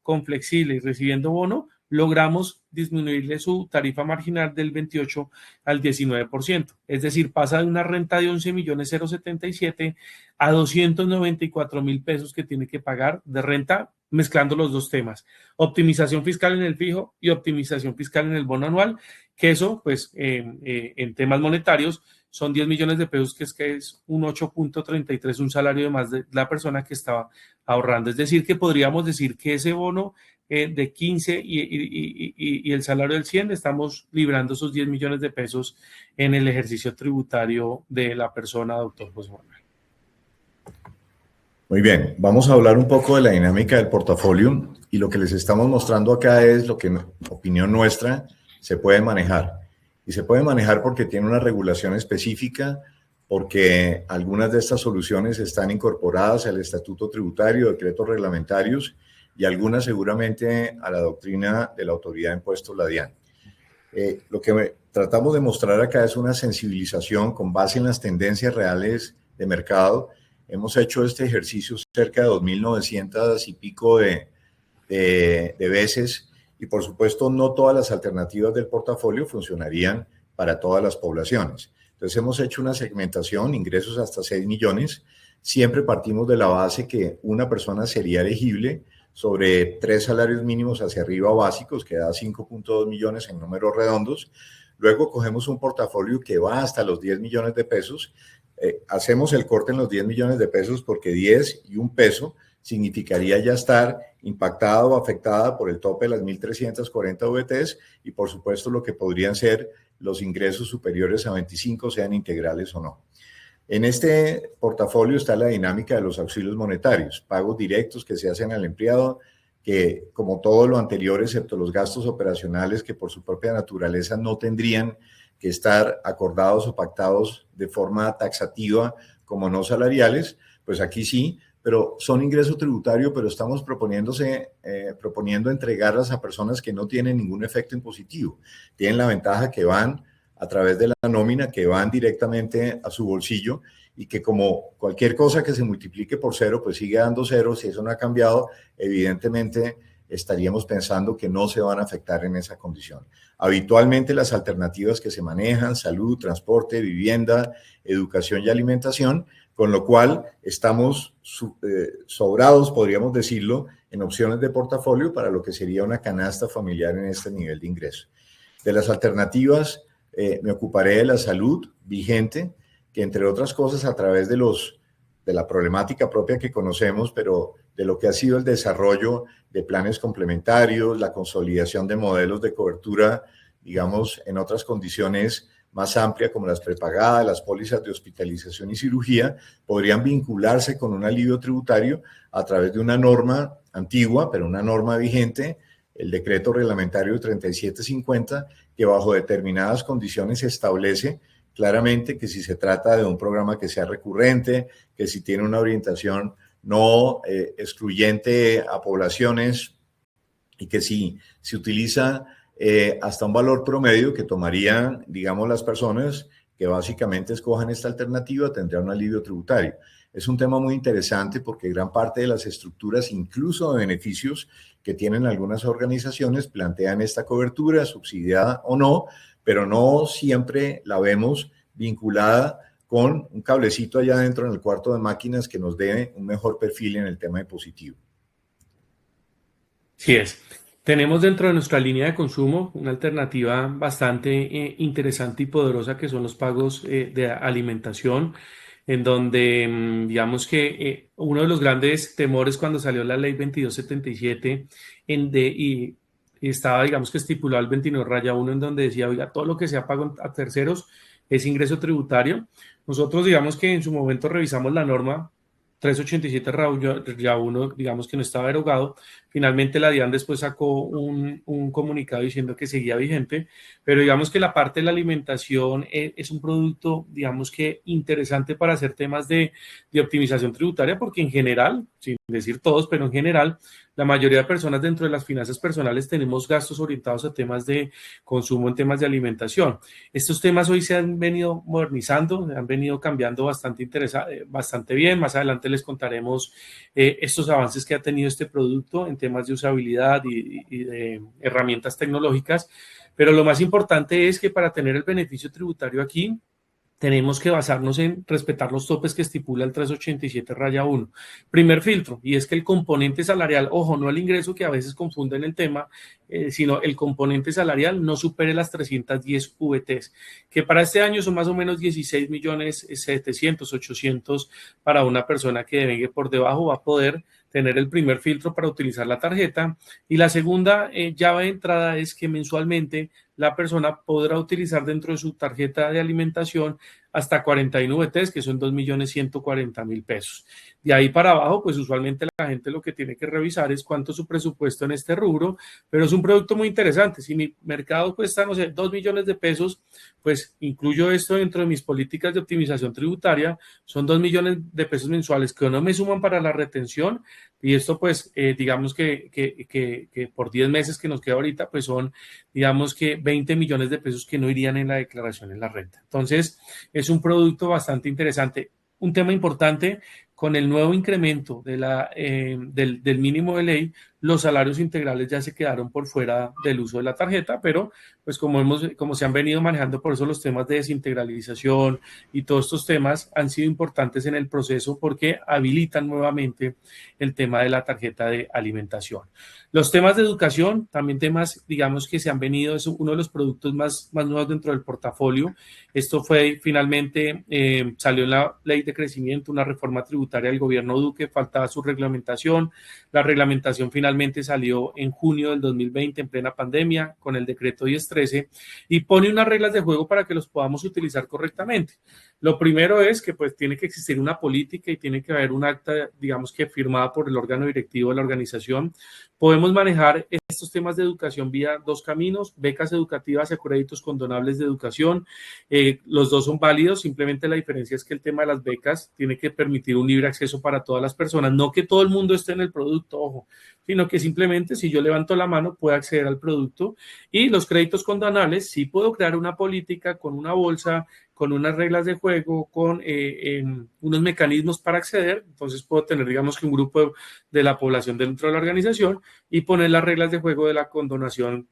Speaker 2: con flexible y recibiendo bono, logramos disminuirle su tarifa marginal del 28 al 19%. Es decir, pasa de una renta de 11.077.000 a 294.000 pesos que tiene que pagar de renta, mezclando los dos temas. Optimización fiscal en el fijo y optimización fiscal en el bono anual, que eso, pues, en temas monetarios, son 10 millones de pesos, que es un 8.33, un salario de más de la persona que estaba ahorrando. Es decir, que podríamos decir que ese bono de 15 y el salario del 100, estamos librando esos 10 millones de pesos en el ejercicio tributario de la persona, doctor José Manuel.
Speaker 1: Muy bien, vamos a hablar un poco de la dinámica del portafolio y lo que les estamos mostrando acá es lo que, en opinión nuestra, se puede manejar. Y se puede manejar porque tiene una regulación específica, porque algunas de estas soluciones están incorporadas al estatuto tributario, decretos reglamentarios y algunas seguramente a la doctrina de la autoridad de impuestos, la DIAN. Lo que tratamos de mostrar acá es una sensibilización con base en las tendencias reales de mercado. Hemos hecho este ejercicio cerca de 2.900 y pico de veces y por supuesto no todas las alternativas del portafolio funcionarían para todas las poblaciones. Entonces hemos hecho una segmentación, ingresos hasta 6 millones. Siempre partimos de la base que una persona sería elegible sobre 3 salarios mínimos hacia arriba básicos, que da 5.2 millones en números redondos. Luego cogemos un portafolio que va hasta los 10 millones de pesos. Hacemos el corte en los 10 millones de pesos porque 10 y 1 peso significaría ya estar impactada o afectada por el tope de las 1.340 VTs y por supuesto lo que podrían ser los ingresos superiores a 25, sean integrales o no. En este portafolio está la dinámica de los auxilios monetarios, pagos directos que se hacen al empleado, que como todo lo anterior, excepto los gastos operacionales que por su propia naturaleza no tendrían que estar acordados o pactados de forma taxativa como no salariales, pues aquí sí, pero son ingreso tributario, pero estamos proponiendo entregarlas a personas que no tienen ningún efecto impositivo. Tienen la ventaja que van a través de la nómina, que van directamente a su bolsillo y que como cualquier cosa que se multiplique por cero, pues sigue dando cero. Si eso no ha cambiado, evidentemente estaríamos pensando que no se van a afectar en esa condición. Habitualmente las alternativas que se manejan, salud, transporte, vivienda, educación y alimentación, con lo cual estamos sobrados, podríamos decirlo, en opciones de portafolio para lo que sería una canasta familiar en este nivel de ingreso. De las alternativas, me ocuparé de la salud vigente, que entre otras cosas a través de la problemática propia que conocemos, pero de lo que ha sido el desarrollo de planes complementarios, la consolidación de modelos de cobertura, digamos, en otras condiciones más amplia como las prepagadas, las pólizas de hospitalización y cirugía, podrían vincularse con un alivio tributario a través de una norma antigua, pero una norma vigente, el decreto reglamentario 3750, que bajo determinadas condiciones establece claramente que si se trata de un programa que sea recurrente, que si tiene una orientación no excluyente a poblaciones y que si se utiliza hasta un valor promedio que tomarían, digamos, las personas que básicamente escojan esta alternativa, tendrían un alivio tributario. Es un tema muy interesante porque gran parte de las estructuras, incluso de beneficios que tienen algunas organizaciones, plantean esta cobertura, subsidiada o no, pero no siempre la vemos vinculada con un cablecito allá adentro en el cuarto de máquinas que nos dé un mejor perfil en el tema de positivo.
Speaker 2: Sí es. Tenemos dentro de nuestra línea de consumo una alternativa bastante interesante y poderosa que son los pagos de alimentación. en donde digamos que uno de los grandes temores cuando salió la ley 2277 y estaba, digamos que estipulado el 29-1, en donde decía, oiga, todo lo que sea pago a terceros es ingreso tributario. Nosotros, digamos que en su momento revisamos la norma 387-1, digamos que no estaba derogado. Finalmente la DIAN después sacó un comunicado diciendo que seguía vigente, pero digamos que la parte de la alimentación es un producto, digamos que interesante para hacer temas de optimización tributaria, porque en general, sin decir todos, pero en general, la mayoría de personas dentro de las finanzas personales tenemos gastos orientados a temas de consumo, en temas de alimentación. Estos temas hoy se han venido modernizando, han venido cambiando bastante bien. Más adelante les contaremos estos avances que ha tenido este producto en temas de usabilidad y de herramientas tecnológicas. Pero lo más importante es que para tener el beneficio tributario aquí, tenemos que basarnos en respetar los topes que estipula el 387-1. Primer filtro, y es que el componente salarial, ojo, no el ingreso que a veces confunden el tema, sino el componente salarial no supere las 310 VTs, que para este año son más o menos 16.700.000, 800 para una persona que venga por debajo, va a poder tener el primer filtro para utilizar la tarjeta. Y la segunda llave de entrada es que mensualmente la persona podrá utilizar dentro de su tarjeta de alimentación hasta 41 VTs, que son 2.140.000 pesos. De ahí para abajo, pues usualmente la gente lo que tiene que revisar es cuánto es su presupuesto en este rubro, pero es un producto muy interesante. Si mi mercado cuesta, no sé, 2 millones de pesos, pues incluyo esto dentro de mis políticas de optimización tributaria, son 2 millones de pesos mensuales que no me suman para la retención, y esto pues digamos que por 10 meses que nos queda ahorita, pues son digamos que 20 millones de pesos que no irían en la declaración en la renta. Entonces, es un producto bastante interesante. Un tema importante, con el nuevo incremento del mínimo de ley, los salarios integrales ya se quedaron por fuera del uso de la tarjeta, pero pues como se han venido manejando, por eso los temas de desintegralización y todos estos temas han sido importantes en el proceso porque habilitan nuevamente el tema de la tarjeta de alimentación. Los temas de educación, también temas, digamos, que se han venido, es uno de los productos más nuevos dentro del portafolio. Esto fue finalmente, salió en la ley de crecimiento, una reforma tributaria del gobierno Duque, faltaba su reglamentación. La reglamentación finalmente salió en junio del 2020, en plena pandemia, con el decreto 1013, y pone unas reglas de juego para que los podamos utilizar correctamente. Lo primero es que pues tiene que existir una política y tiene que haber un acta, digamos que firmada por el órgano directivo de la organización. Podemos manejar estos temas de educación vía dos caminos: becas educativas y créditos condonables de educación. Los dos son válidos, simplemente la diferencia es que el tema de las becas tiene que permitir un libre acceso para todas las personas, no que todo el mundo esté en el producto, ojo, sino que simplemente si yo levanto la mano puedo acceder al producto. Y los créditos condonables, sí puedo crear una política con una bolsa, con unas reglas de juego, con unos mecanismos para acceder. Entonces puedo tener, digamos, que un grupo de la población dentro de la organización y poner las reglas de juego de la condonación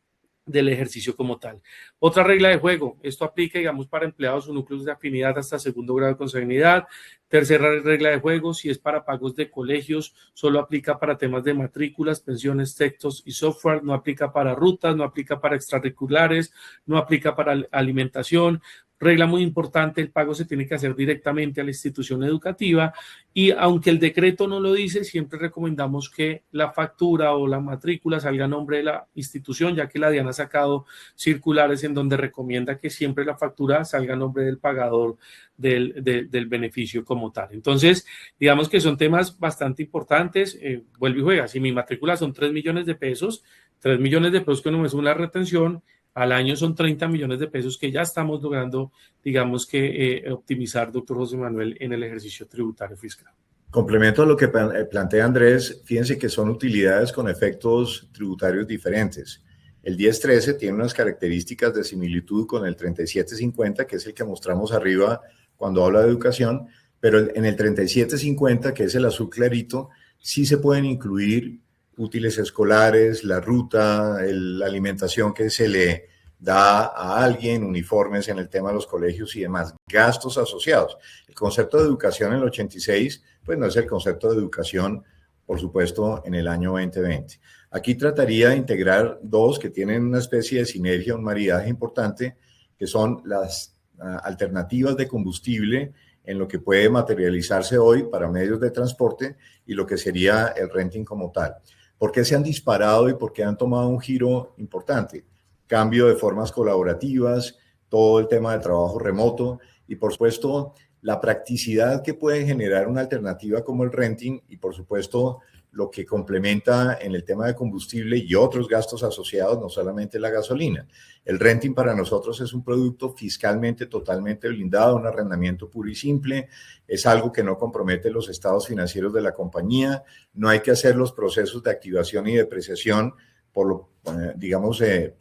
Speaker 2: del ejercicio como tal. Otra regla de juego, esto aplica, digamos, para empleados o núcleos de afinidad hasta segundo grado de consanguinidad. Tercera regla de juego, si es para pagos de colegios, solo aplica para temas de matrículas, pensiones, textos y software, no aplica para rutas, no aplica para extracurriculares, no aplica para alimentación. Regla muy importante, el pago se tiene que hacer directamente a la institución educativa, y aunque el decreto no lo dice, siempre recomendamos que la factura o la matrícula salga a nombre de la institución, ya que la DIAN ha sacado circulares en donde recomienda que siempre la factura salga a nombre del pagador del beneficio como tal. Entonces, digamos que son temas bastante importantes. Vuelve y juega, si mi matrícula son 3 millones de pesos, 3 millones de pesos que no me suma la retención, al año son 30 millones de pesos que ya estamos logrando, digamos que optimizar, doctor José Manuel, en el ejercicio tributario fiscal.
Speaker 1: Complemento a lo que plantea Andrés, fíjense que son utilidades con efectos tributarios diferentes. El 1013 tiene unas características de similitud con el 3750, que es el que mostramos arriba cuando habla de educación, pero en el 3750, que es el azul clarito, sí se pueden incluir útiles escolares, la ruta, la alimentación que se le da a alguien, uniformes en el tema de los colegios y demás, gastos asociados. El concepto de educación en el 86, pues no es el concepto de educación, por supuesto, en el año 2020. Aquí trataría de integrar dos que tienen una especie de sinergia, un maridaje importante, que son las alternativas de combustible en lo que puede materializarse hoy para medios de transporte y lo que sería el renting como tal. ¿Por qué se han disparado y por qué han tomado un giro importante? Cambio de formas colaborativas, todo el tema del trabajo remoto y, por supuesto, la practicidad que puede generar una alternativa como el renting y, por supuesto, lo que complementa en el tema de combustible y otros gastos asociados, no solamente la gasolina. El renting para nosotros es un producto fiscalmente totalmente blindado, un arrendamiento puro y simple, es algo que no compromete los estados financieros de la compañía, no hay que hacer los procesos de activación y depreciación por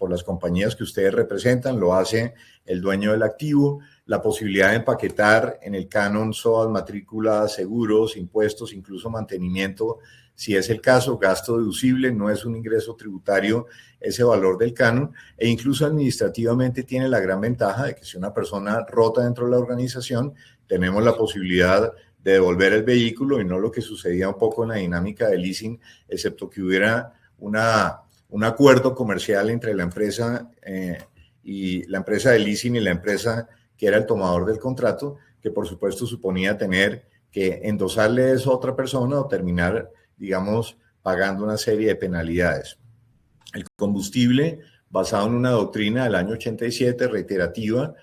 Speaker 1: las compañías que ustedes representan, lo hace el dueño del activo, la posibilidad de empaquetar en el canon SOAT, matrículas, seguros, impuestos, incluso mantenimiento, si es el caso, gasto deducible, no es un ingreso tributario ese valor del canon, e incluso administrativamente tiene la gran ventaja de que si una persona rota dentro de la organización, tenemos la posibilidad de devolver el vehículo y no lo que sucedía un poco en la dinámica de leasing, excepto que hubiera un acuerdo comercial entre la empresa y la empresa de leasing y la empresa que era el tomador del contrato, que por supuesto suponía tener que endosarle eso a otra persona o terminar, digamos, pagando una serie de penalidades. El combustible, basado en una doctrina del año 87, reiterativa,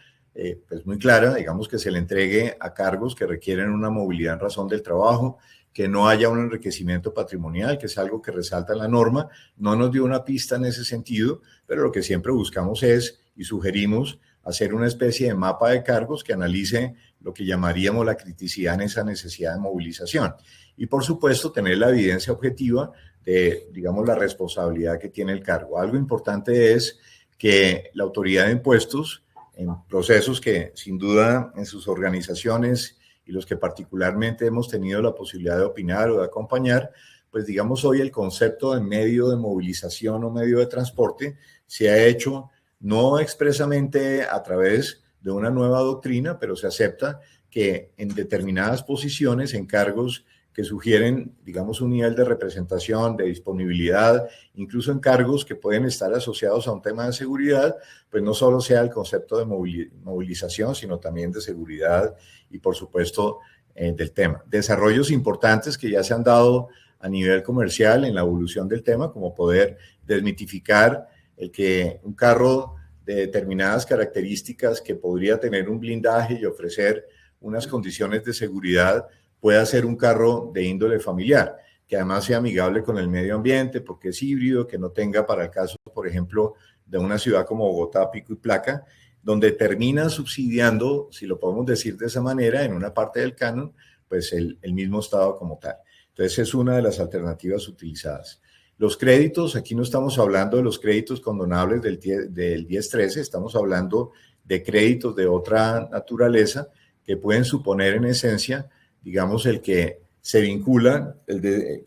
Speaker 1: pues muy clara, digamos que se le entregue a cargos que requieren una movilidad en razón del trabajo, que no haya un enriquecimiento patrimonial, que es algo que resalta la norma. No nos dio una pista en ese sentido, pero lo que siempre buscamos es, y sugerimos, hacer una especie de mapa de cargos que analice lo que llamaríamos la criticidad en esa necesidad de movilización. Y por supuesto, tener la evidencia objetiva de, digamos, la responsabilidad que tiene el cargo. Algo importante es que la autoridad de impuestos, en procesos que sin duda en sus organizaciones y los que particularmente hemos tenido la posibilidad de opinar o de acompañar, pues digamos hoy el concepto de medio de movilización o medio de transporte se ha hecho no expresamente a través de una nueva doctrina, pero se acepta que en determinadas posiciones, en cargos que sugieren, digamos, un nivel de representación, de disponibilidad, incluso en cargos que pueden estar asociados a un tema de seguridad, pues no solo sea el concepto de movilización, sino también de seguridad y, por supuesto, del tema. Desarrollos importantes que ya se han dado a nivel comercial en la evolución del tema, como poder desmitificar el que un carro de determinadas características que podría tener un blindaje y ofrecer unas condiciones de seguridad pueda ser un carro de índole familiar, que además sea amigable con el medio ambiente, porque es híbrido, que no tenga para el caso, por ejemplo, de una ciudad como Bogotá, pico y placa, donde termina subsidiando, si lo podemos decir de esa manera, en una parte del canon, pues el mismo Estado como tal. Entonces es una de las alternativas utilizadas. Los créditos, aquí no estamos hablando de los créditos condonables del 1013, estamos hablando de créditos de otra naturaleza que pueden suponer en esencia, digamos, el que se vincula,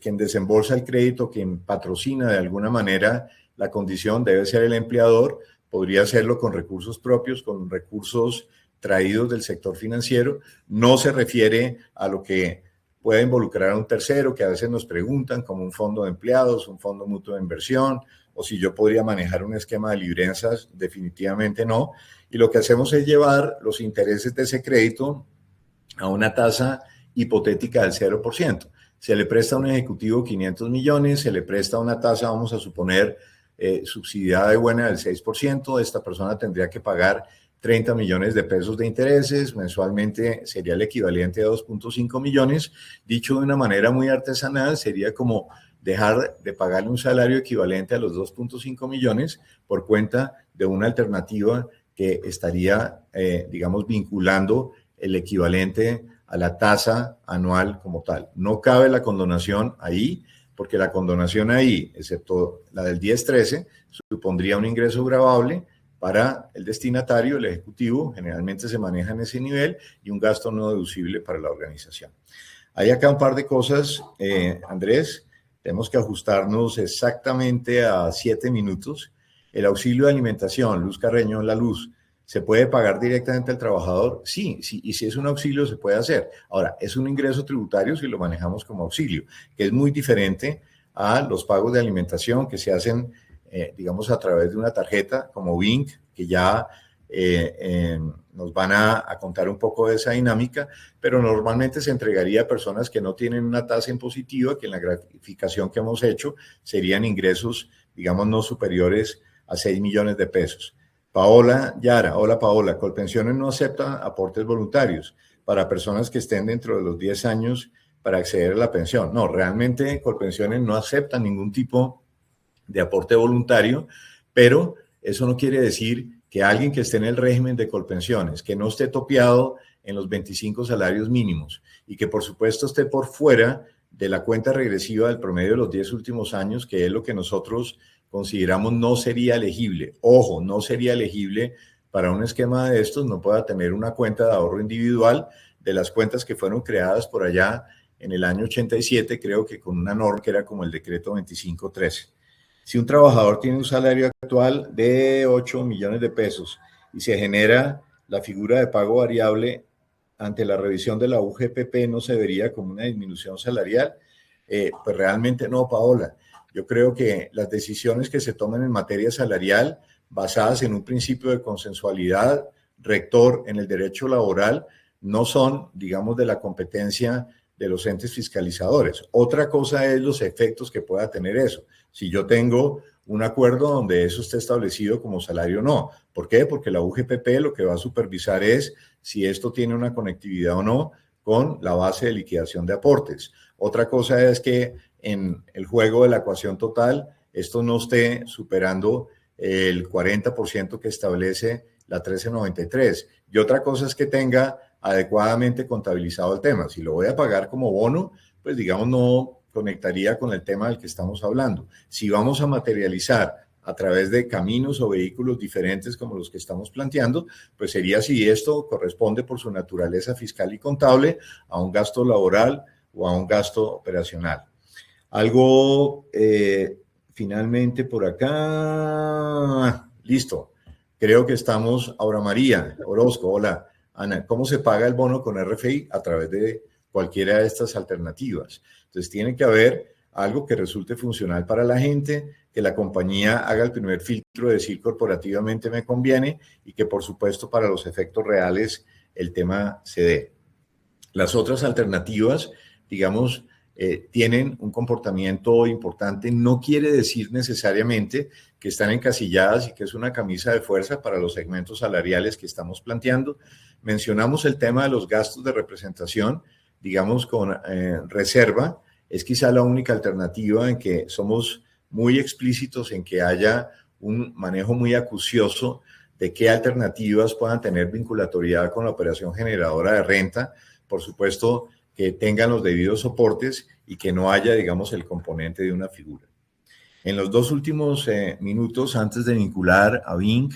Speaker 1: quien desembolsa el crédito, quien patrocina de alguna manera la condición debe ser el empleador, podría hacerlo con recursos propios, con recursos traídos del sector financiero, no se refiere a lo que puede involucrar a un tercero, que a veces nos preguntan, como un fondo de empleados, un fondo mutuo de inversión, o si yo podría manejar un esquema de libranzas, definitivamente no. Y lo que hacemos es llevar los intereses de ese crédito a una tasa hipotética del 0%. Se le presta a un ejecutivo 500 millones, se le presta una tasa, vamos a suponer, subsidiada de buena del 6%, esta persona tendría que pagar 30 millones de pesos de intereses, mensualmente sería el equivalente a 2.5 millones. Dicho de una manera muy artesanal, sería como dejar de pagarle un salario equivalente a los 2.5 millones por cuenta de una alternativa que estaría, digamos, vinculando el equivalente a la tasa anual como tal. No cabe la condonación ahí, porque la condonación ahí, excepto la del 1013, supondría un ingreso gravable para el destinatario, el ejecutivo, generalmente se maneja en ese nivel, y un gasto no deducible para la organización. Hay acá un par de cosas, Andrés, tenemos que ajustarnos exactamente a 7 minutos. El auxilio de alimentación, Luz Carreño, la luz, ¿se puede pagar directamente al trabajador? Sí, sí, y si es un auxilio se puede hacer. Ahora, es un ingreso tributario si lo manejamos como auxilio, que es muy diferente a los pagos de alimentación que se hacen digamos, a través de una tarjeta como Bink, que ya nos van a contar un poco de esa dinámica, pero normalmente se entregaría a personas que no tienen una tasa impositiva, que en la gratificación que hemos hecho serían ingresos, digamos, no superiores a 6 millones de pesos. Paola Yara, hola Paola, Colpensiones no acepta aportes voluntarios para personas que estén dentro de los 10 años para acceder a la pensión. No, realmente Colpensiones no acepta ningún tipo de aporte voluntario, pero eso no quiere decir que alguien que esté en el régimen de Colpensiones, que no esté topeado en los 25 salarios mínimos y que por supuesto esté por fuera de la cuenta regresiva del promedio de los 10 últimos años, que es lo que nosotros consideramos no sería elegible. Ojo, no sería elegible para un esquema de estos, no pueda tener una cuenta de ahorro individual de las cuentas que fueron creadas por allá en el año 87, creo que con una norma que era como el decreto 2513. Si un trabajador tiene un salario actual de 8 millones de pesos y se genera la figura de pago variable ante la revisión de la UGPP, ¿no se vería como una disminución salarial? Pues realmente no, Paola. Yo creo que las decisiones que se toman en materia salarial, basadas en un principio de consensualidad rector en el derecho laboral, no son, digamos, de la competencia de los entes fiscalizadores. Otra cosa es los efectos que pueda tener eso. Si yo tengo un acuerdo donde eso esté establecido como salario o no. ¿Por qué? Porque la UGPP lo que va a supervisar es si esto tiene una conectividad o no con la base de liquidación de aportes. Otra cosa es que en el juego de la ecuación total esto no esté superando el 40% que establece la 1393. Y otra cosa es que tenga adecuadamente contabilizado el tema. Si lo voy a pagar como bono, pues digamos no conectaría con el tema del que estamos hablando. Si vamos a materializar a través de caminos o vehículos diferentes como los que estamos planteando, pues sería si esto corresponde por su naturaleza fiscal y contable a un gasto laboral o a un gasto operacional. Algo finalmente por acá. Listo. Creo que estamos. Ahora María Orozco, hola. Ana, ¿cómo se paga el bono con RFI? A través de cualquiera de estas alternativas. Entonces tiene que haber algo que resulte funcional para la gente, que la compañía haga el primer filtro de decir corporativamente me conviene y que por supuesto para los efectos reales el tema se dé. Las otras alternativas, digamos, tienen un comportamiento importante. No quiere decir necesariamente que están encasilladas y que es una camisa de fuerza para los segmentos salariales que estamos planteando. Mencionamos el tema de los gastos de representación, digamos, con reserva. Es quizá la única alternativa en que somos muy explícitos en que haya un manejo muy acucioso de qué alternativas puedan tener vinculatoriedad con la operación generadora de renta. Por supuesto, que tengan los debidos soportes y que no haya, digamos, el componente de una figura. En los dos últimos minutos, antes de vincular a Vinc,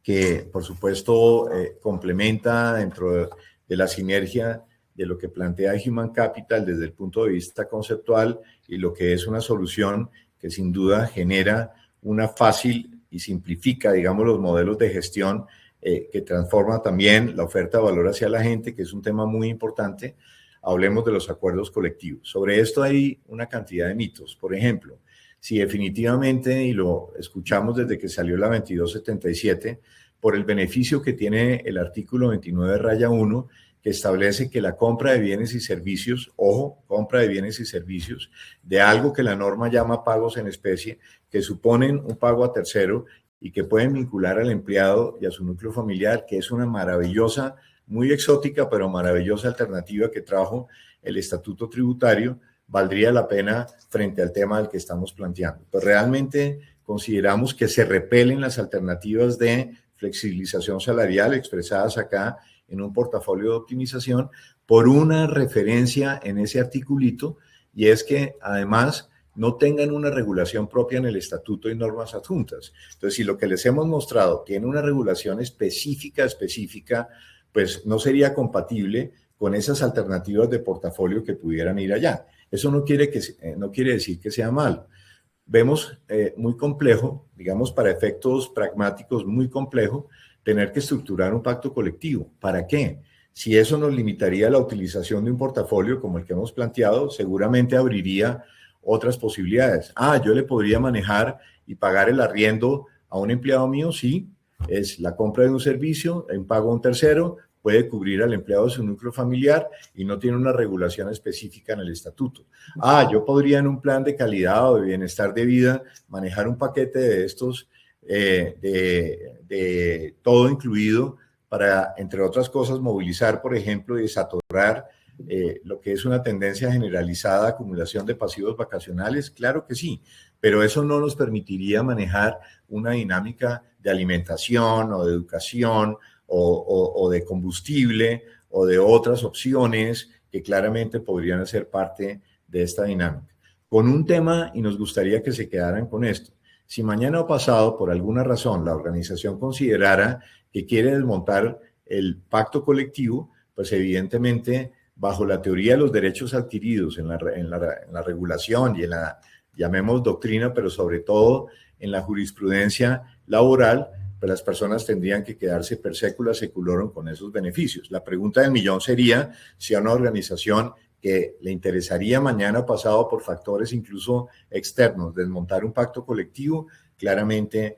Speaker 1: que por supuesto complementa dentro de la sinergia de lo que plantea Human Capital desde el punto de vista conceptual y lo que es una solución que sin duda genera una fácil y simplifica, digamos, los modelos de gestión que transforma también la oferta de valor hacia la gente, que es un tema muy importante. Hablemos de los acuerdos colectivos. Sobre esto hay una cantidad de mitos. Por ejemplo, si definitivamente, y lo escuchamos desde que salió la 2277, por el beneficio que tiene el artículo 29-1, que establece que la compra de bienes y servicios, ojo, compra de bienes y servicios, de algo que la norma llama pagos en especie, que suponen un pago a tercero y que pueden vincular al empleado y a su núcleo familiar, que es una maravillosa, muy exótica, pero maravillosa alternativa que trajo el Estatuto Tributario, valdría la pena frente al tema del que estamos planteando. Pues realmente consideramos que se repelen las alternativas de flexibilización salarial expresadas acá en un portafolio de optimización por una referencia en ese articulito, y es que además no tengan una regulación propia en el estatuto y normas adjuntas. Entonces, si lo que les hemos mostrado tiene una regulación específica, pues no sería compatible con esas alternativas de portafolio que pudieran ir allá. Eso no quiere decir que sea malo. Vemos muy complejo, digamos, para efectos pragmáticos, muy complejo, tener que estructurar un pacto colectivo. ¿Para qué? Si eso nos limitaría la utilización de un portafolio como el que hemos planteado, seguramente abriría otras posibilidades. Yo le podría manejar y pagar el arriendo a un empleado mío, sí, Es la compra de un servicio en pago a un tercero, puede cubrir al empleado de su núcleo familiar y no tiene una regulación específica en el estatuto. Yo podría en un plan de calidad o de bienestar de vida manejar un paquete de estos de todo incluido para, entre otras cosas, movilizar, por ejemplo, y desatorar lo que es una tendencia generalizada de acumulación de pasivos vacacionales. Claro que sí, pero eso no nos permitiría manejar una dinámica de alimentación o de educación o de combustible o de otras opciones que claramente podrían ser parte de esta dinámica. Con un tema, y nos gustaría que se quedaran con esto, si mañana o pasado, por alguna razón, la organización considerara que quiere desmontar el pacto colectivo, pues evidentemente, bajo la teoría de los derechos adquiridos en la regulación y en la, llamemos doctrina, pero sobre todo en la jurisprudencia laboral, pues las personas tendrían que quedarse per secula seculorum con esos beneficios. La pregunta del millón sería si a una organización que le interesaría mañana o pasado por factores incluso externos desmontar un pacto colectivo, claramente,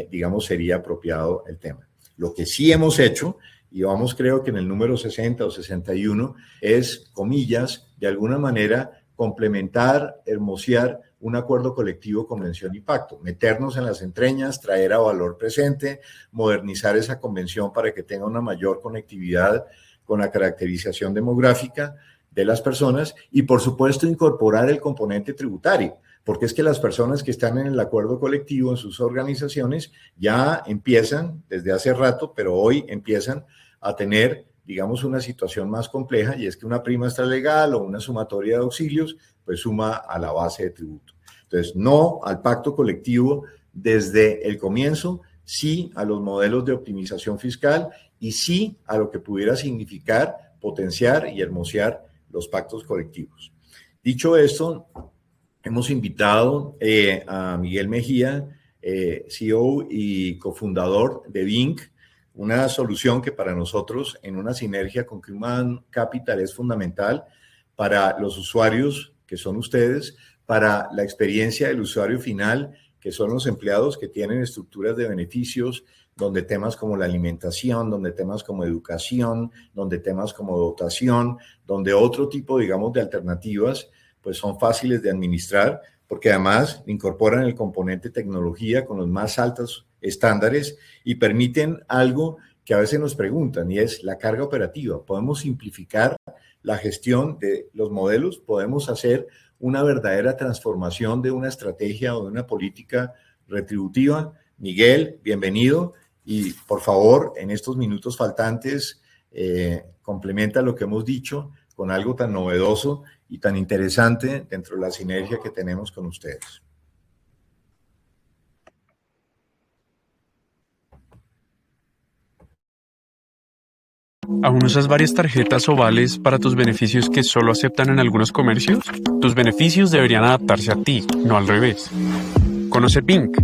Speaker 1: digamos, sería apropiado el tema. Lo que sí hemos hecho, y vamos creo que en el número 60 o 61, es, comillas, de alguna manera complementar, hermosear un acuerdo colectivo, convención y pacto, meternos en las entrañas, traer a valor presente, modernizar esa convención para que tenga una mayor conectividad con la caracterización demográfica de las personas y, por supuesto, incorporar el componente tributario, porque es que las personas que están en el acuerdo colectivo en sus organizaciones ya empiezan desde hace rato, pero hoy empiezan a tener, digamos, una situación más compleja, y es que una prima extralegal o una sumatoria de auxilios, pues suma a la base de tributo. Entonces, no al pacto colectivo desde el comienzo, sí a los modelos de optimización fiscal y sí a lo que pudiera significar potenciar y hermosear los pactos colectivos. Dicho esto, hemos invitado a Miguel Mejía, CEO y cofundador de Vinc, una solución que para nosotros en una sinergia con Human Capital es fundamental para los usuarios que son ustedes, para la experiencia del usuario final, que son los empleados que tienen estructuras de beneficios, donde temas como la alimentación, donde temas como educación, donde temas como dotación, donde otro tipo, digamos, de alternativas, pues son fáciles de administrar, porque además incorporan el componente tecnología con los más altos estándares y permiten algo que a veces nos preguntan, y es la carga operativa. Podemos simplificar la gestión de los modelos, podemos hacer una verdadera transformación de una estrategia o de una política retributiva. Miguel, bienvenido. Y por favor, en estos minutos faltantes, complementa lo que hemos dicho con algo tan novedoso y tan interesante dentro de la sinergia que tenemos con ustedes.
Speaker 3: ¿Aún usas varias tarjetas o vales para tus beneficios que solo aceptan en algunos comercios? Tus beneficios deberían adaptarse a ti, no al revés. Conoce Vinc,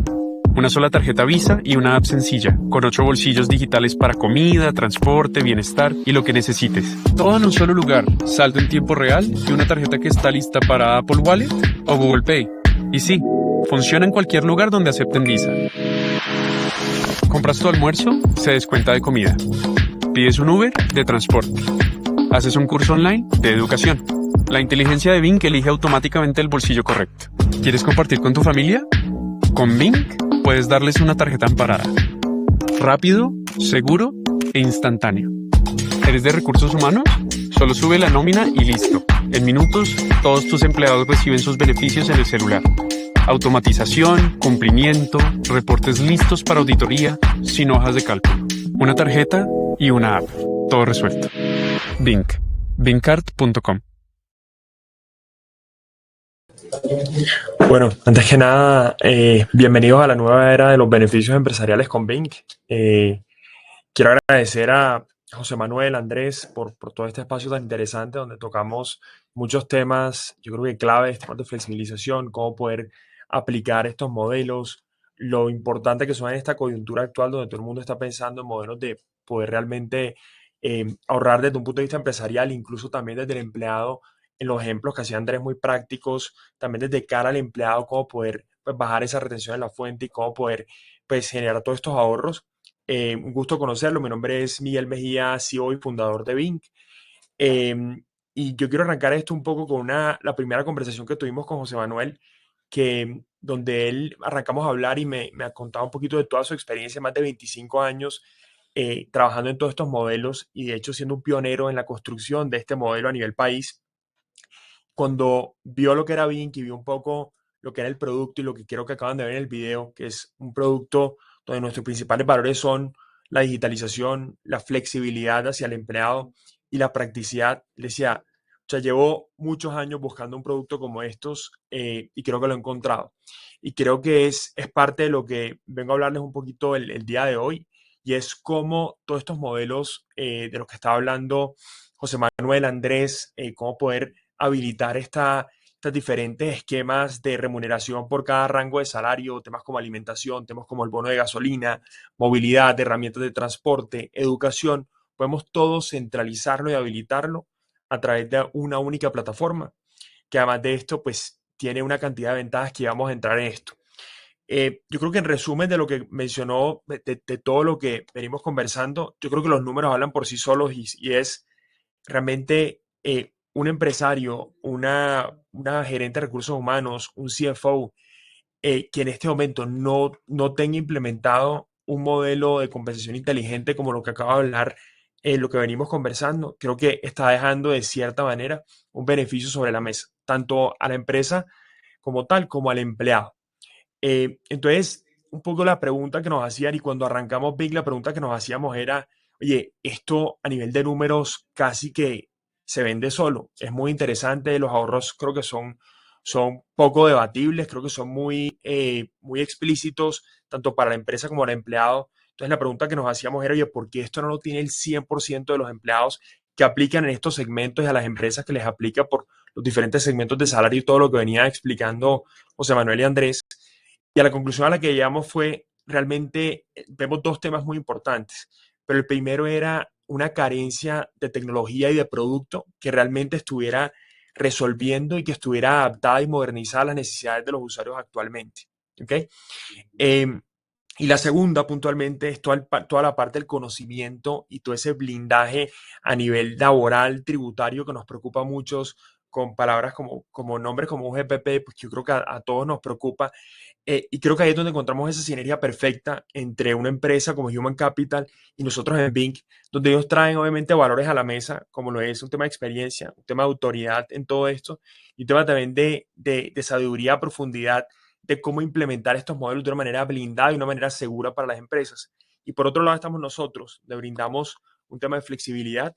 Speaker 3: una sola tarjeta Visa y una app sencilla, con 8 bolsillos digitales para comida, transporte, bienestar y lo que necesites. Todo en un solo lugar, saldo en tiempo real y una tarjeta que está lista para Apple Wallet o Google Pay. Y sí, funciona en cualquier lugar donde acepten Visa. Compras tu almuerzo, se descuenta de comida. Pides un Uber, de transporte. Haces un curso online, de educación. La inteligencia de Vinc elige automáticamente el bolsillo correcto. ¿Quieres compartir con tu familia? Con Vinc puedes darles una tarjeta amparada. Rápido, seguro e instantáneo. ¿Eres de recursos humanos? Solo sube la nómina y listo. En minutos, todos tus empleados reciben sus beneficios en el celular. Automatización, cumplimiento, reportes listos para auditoría, sin hojas de cálculo. Una tarjeta y una app. Todo resuelto. Vinc. Vincart.com.
Speaker 4: Bueno, antes que nada, bienvenidos a la nueva era de los beneficios empresariales con Vinc. Quiero agradecer a José Manuel, Andrés, por todo este espacio tan interesante donde tocamos muchos temas, yo creo que claves, temas de flexibilización, cómo poder aplicar estos modelos, lo importante que son en esta coyuntura actual donde todo el mundo está pensando en modelos de poder realmente ahorrar desde un punto de vista empresarial, incluso también desde el empleado, en los ejemplos que hacía Andrés muy prácticos, también desde cara al empleado, cómo poder pues, bajar esa retención en la fuente y cómo poder pues, generar todos estos ahorros. Un gusto conocerlo. Mi nombre es Miguel Mejía, CEO y fundador de Bing. Y yo quiero arrancar esto un poco con la primera conversación que tuvimos con José Manuel, donde él arrancamos a hablar y me ha contado un poquito de toda su experiencia, más de 25 años trabajando en todos estos modelos y de hecho siendo un pionero en la construcción de este modelo a nivel país. Cuando vio lo que era Bing y vio un poco lo que era el producto y lo que creo que acaban de ver en el video, que es un producto donde nuestros principales valores son la digitalización, la flexibilidad hacia el empleado y la practicidad, le decía, o sea, llevo muchos años buscando un producto como estos y creo que lo he encontrado. Y creo que es parte de lo que vengo a hablarles un poquito el día de hoy, y es cómo todos estos modelos de los que estaba hablando José Manuel, Andrés, cómo poder habilitar estos diferentes esquemas de remuneración por cada rango de salario, temas como alimentación, temas como el bono de gasolina, movilidad, herramientas de transporte, educación, podemos todo centralizarlo y habilitarlo a través de una única plataforma, que además de esto, pues tiene una cantidad de ventajas que vamos a entrar en esto. Yo creo que en resumen de lo que mencionó, de todo lo que venimos conversando, yo creo que los números hablan por sí solos y es realmente un empresario, una gerente de recursos humanos, un CFO, que en este momento no tenga implementado un modelo de compensación inteligente como lo que acaba de hablar, lo que venimos conversando, creo que está dejando de cierta manera un beneficio sobre la mesa, tanto a la empresa como tal, como al empleado. Entonces, un poco la pregunta que nos hacían y cuando arrancamos Big, la pregunta que nos hacíamos era, oye, esto a nivel de números casi que se vende solo. Es muy interesante, los ahorros creo que son poco debatibles, creo que son muy explícitos, tanto para la empresa como para el empleado. Entonces, la pregunta que nos hacíamos era, oye, ¿por qué esto no lo tiene el 100% de los empleados que aplican en estos segmentos y a las empresas que les aplica por los diferentes segmentos de salario y todo lo que venía explicando José Manuel y Andrés? Y a la conclusión a la que llegamos fue, realmente vemos dos temas muy importantes, pero el primero era una carencia de tecnología y de producto que realmente estuviera resolviendo y que estuviera adaptada y modernizada a las necesidades de los usuarios actualmente. ¿Okay? Y la segunda, puntualmente, es toda la parte del conocimiento y todo ese blindaje a nivel laboral, tributario, que nos preocupa a muchos, con palabras como nombres como UGPP, pues yo creo que a todos nos preocupa. Y creo que ahí es donde encontramos esa sinergia perfecta entre una empresa como Human Capital y nosotros en Bing, donde ellos traen obviamente valores a la mesa, como lo es un tema de experiencia, un tema de autoridad en todo esto, y un tema también de sabiduría, profundidad, de cómo implementar estos modelos de una manera blindada y una manera segura para las empresas. Y por otro lado estamos nosotros, le brindamos un tema de flexibilidad,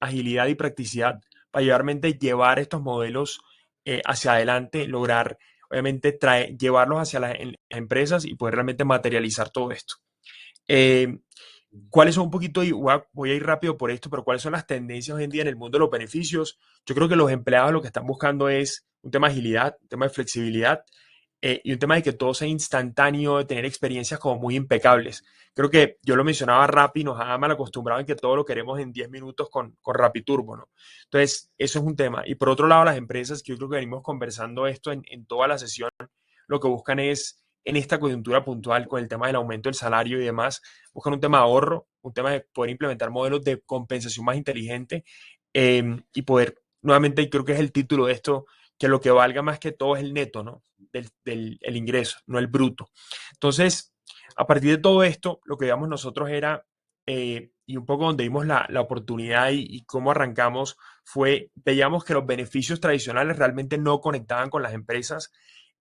Speaker 4: agilidad y practicidad para llevar estos modelos hacia adelante, lograr obviamente llevarlos hacia las empresas y poder realmente materializar todo esto. ¿Cuáles son un poquito, y voy a ir rápido por esto, pero cuáles son las tendencias hoy en día en el mundo de los beneficios? Yo creo que los empleados lo que están buscando es un tema de agilidad, un tema de flexibilidad, y un tema de que todo sea instantáneo, de tener experiencias como muy impecables. Creo que yo lo mencionaba, Rappi nos ha mal acostumbrado en que todo lo queremos en 10 minutos con Rappi Turbo, ¿no? Entonces, eso es un tema. Y por otro lado, las empresas, que yo creo que venimos conversando esto en toda la sesión, lo que buscan es, en esta coyuntura puntual, con el tema del aumento del salario y demás, buscan un tema de ahorro, un tema de poder implementar modelos de compensación más inteligente y poder, nuevamente, y creo que es el título de esto, que lo que valga más que todo es el neto, ¿no? El ingreso, no el bruto. Entonces, a partir de todo esto, lo que veíamos nosotros era, y un poco donde vimos la oportunidad y cómo arrancamos, veíamos que los beneficios tradicionales realmente no conectaban con las empresas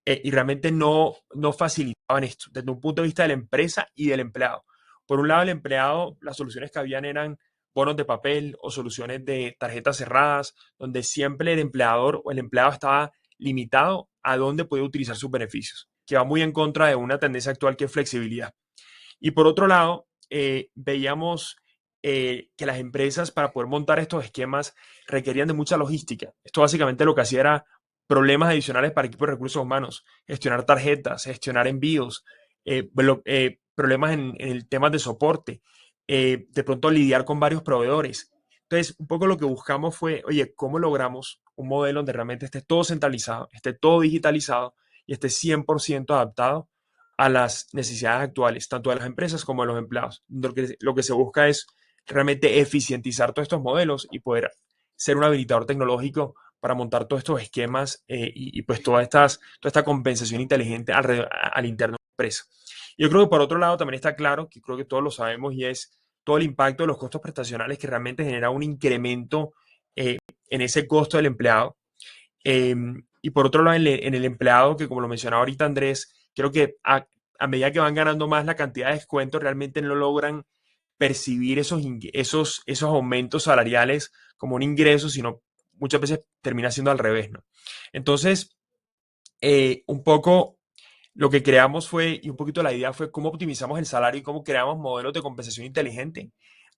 Speaker 4: y realmente no facilitaban esto desde un punto de vista de la empresa y del empleado. Por un lado, el empleado, las soluciones que habían eran bonos de papel o soluciones de tarjetas cerradas, donde siempre el empleador o el empleado estaba limitado a dónde podía utilizar sus beneficios, que va muy en contra de una tendencia actual que es flexibilidad. Y por otro lado, veíamos que las empresas, para poder montar estos esquemas, requerían de mucha logística. Esto básicamente lo que hacía era problemas adicionales para equipos de recursos humanos, gestionar tarjetas, gestionar envíos, problemas en el tema de soporte, de pronto lidiar con varios proveedores. Entonces, un poco lo que buscamos fue, oye, ¿cómo logramos un modelo donde realmente esté todo centralizado, esté todo digitalizado y esté 100% adaptado a las necesidades actuales, tanto de las empresas como de los empleados. Lo que se busca es realmente eficientizar todos estos modelos y poder ser un habilitador tecnológico para montar todos estos esquemas y pues toda esta compensación inteligente al interno de la empresa. Yo creo que por otro lado también está claro, que creo que todos lo sabemos, y es todo el impacto de los costos prestacionales que realmente genera un incremento en ese costo del empleado. Y por otro lado, en el empleado, que como lo mencionaba ahorita Andrés, creo que a medida que van ganando más la cantidad de descuentos, realmente no logran percibir esos aumentos salariales como un ingreso, sino muchas veces termina siendo al revés, ¿no? Entonces, un poco lo que creamos fue, y un poquito la idea fue cómo optimizamos el salario y cómo creamos modelos de compensación inteligente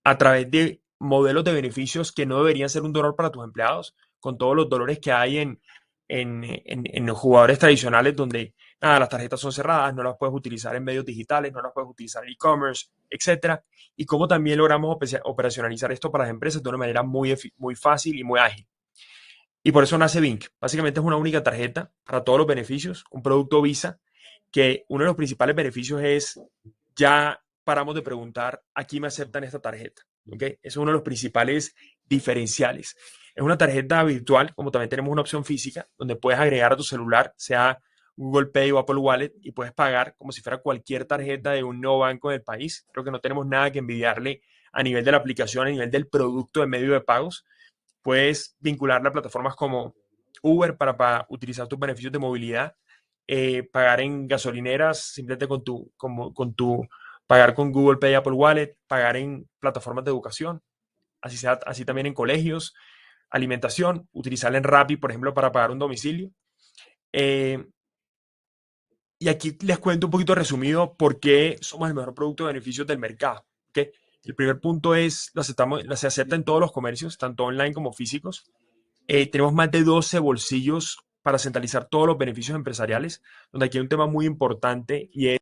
Speaker 4: a través de modelos de beneficios que no deberían ser un dolor para tus empleados, con todos los dolores que hay en los jugadores tradicionales, donde nada, las tarjetas son cerradas, no las puedes utilizar en medios digitales, no las puedes utilizar en e-commerce, etcétera. Y cómo también logramos operacionalizar esto para las empresas de una manera muy fácil y muy ágil. Y por eso nace Bink. Básicamente es una única tarjeta para todos los beneficios, un producto Visa, que uno de los principales beneficios es ya paramos de preguntar a quién me aceptan esta tarjeta. ¿Okay? Es uno de los principales diferenciales. Es una tarjeta virtual, como también tenemos una opción física, donde puedes agregar a tu celular, sea Google Pay o Apple Wallet, y puedes pagar como si fuera cualquier tarjeta de un nuevo banco del país. Creo que no tenemos nada que envidiarle a nivel de la aplicación, a nivel del producto de medio de pagos. Puedes vincularla a plataformas como Uber para utilizar tus beneficios de movilidad, pagar en gasolineras simplemente pagar con Google Pay, Apple Wallet, pagar en plataformas de educación, así también en colegios, alimentación, utilizarla en Rappi, por ejemplo, para pagar un domicilio. Y aquí les cuento un poquito resumido por qué somos el mejor producto de beneficios del mercado. ¿Okay? El primer se acepta en todos los comercios, tanto online como físicos. Tenemos más de 12 bolsillos para centralizar todos los beneficios empresariales, donde aquí hay un tema muy importante y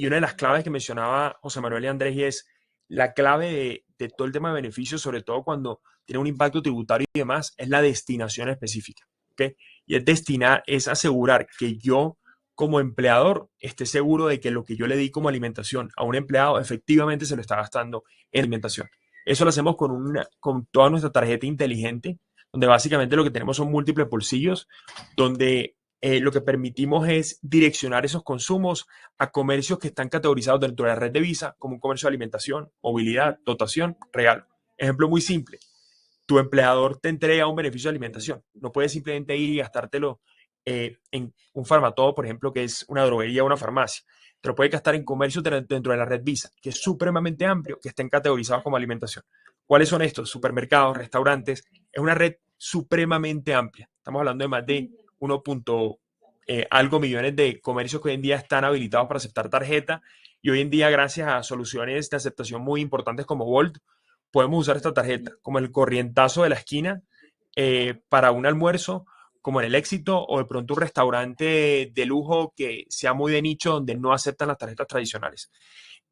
Speaker 4: una de las claves que mencionaba José Manuel y Andrés, y es la clave de todo el tema de beneficios, sobre todo cuando tiene un impacto tributario y demás, es la destinación específica. ¿Okay? Y es asegurar que yo como empleador esté seguro de que lo que yo le di como alimentación a un empleado efectivamente se lo está gastando en alimentación. Eso lo hacemos con toda nuestra tarjeta inteligente, donde básicamente lo que tenemos son múltiples bolsillos, donde lo que permitimos es direccionar esos consumos a comercios que están categorizados dentro de la red de Visa como un comercio de alimentación, movilidad, dotación, regalo. Ejemplo muy simple. Tu empleador te entrega un beneficio de alimentación. No puedes simplemente ir y gastártelo en un farmatodo, por ejemplo, que es una droguería o una farmacia. Te lo puedes gastar en comercios dentro de la red Visa, que es supremamente amplio, que estén categorizados como alimentación. ¿Cuáles son estos? Supermercados, restaurantes. Es una red supremamente amplia. Estamos hablando de más de 1. Algo millones de comercios que hoy en día están habilitados para aceptar tarjeta, y hoy en día, gracias a soluciones de aceptación muy importantes como Volt, podemos usar esta tarjeta como el corrientazo de la esquina para un almuerzo, como en el Éxito, o de pronto un restaurante de lujo que sea muy de nicho, donde no aceptan las tarjetas tradicionales.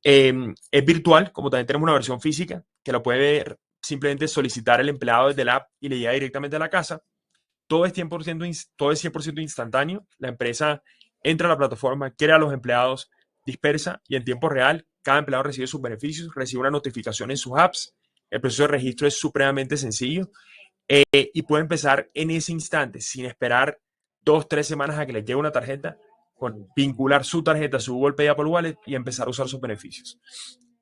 Speaker 4: Es virtual, como también tenemos una versión física, que lo puede simplemente solicitar el empleado desde la app y le llega directamente a la casa. Todo es 100% instantáneo. La empresa entra a la plataforma, crea a los empleados, dispersa, y en tiempo real cada empleado recibe sus beneficios, recibe una notificación en sus apps. El proceso de registro es supremamente sencillo y puede empezar en ese instante, sin esperar 2-3 semanas a que le llegue una tarjeta, con vincular su tarjeta a su Google Pay, Apple Wallet, y empezar a usar sus beneficios.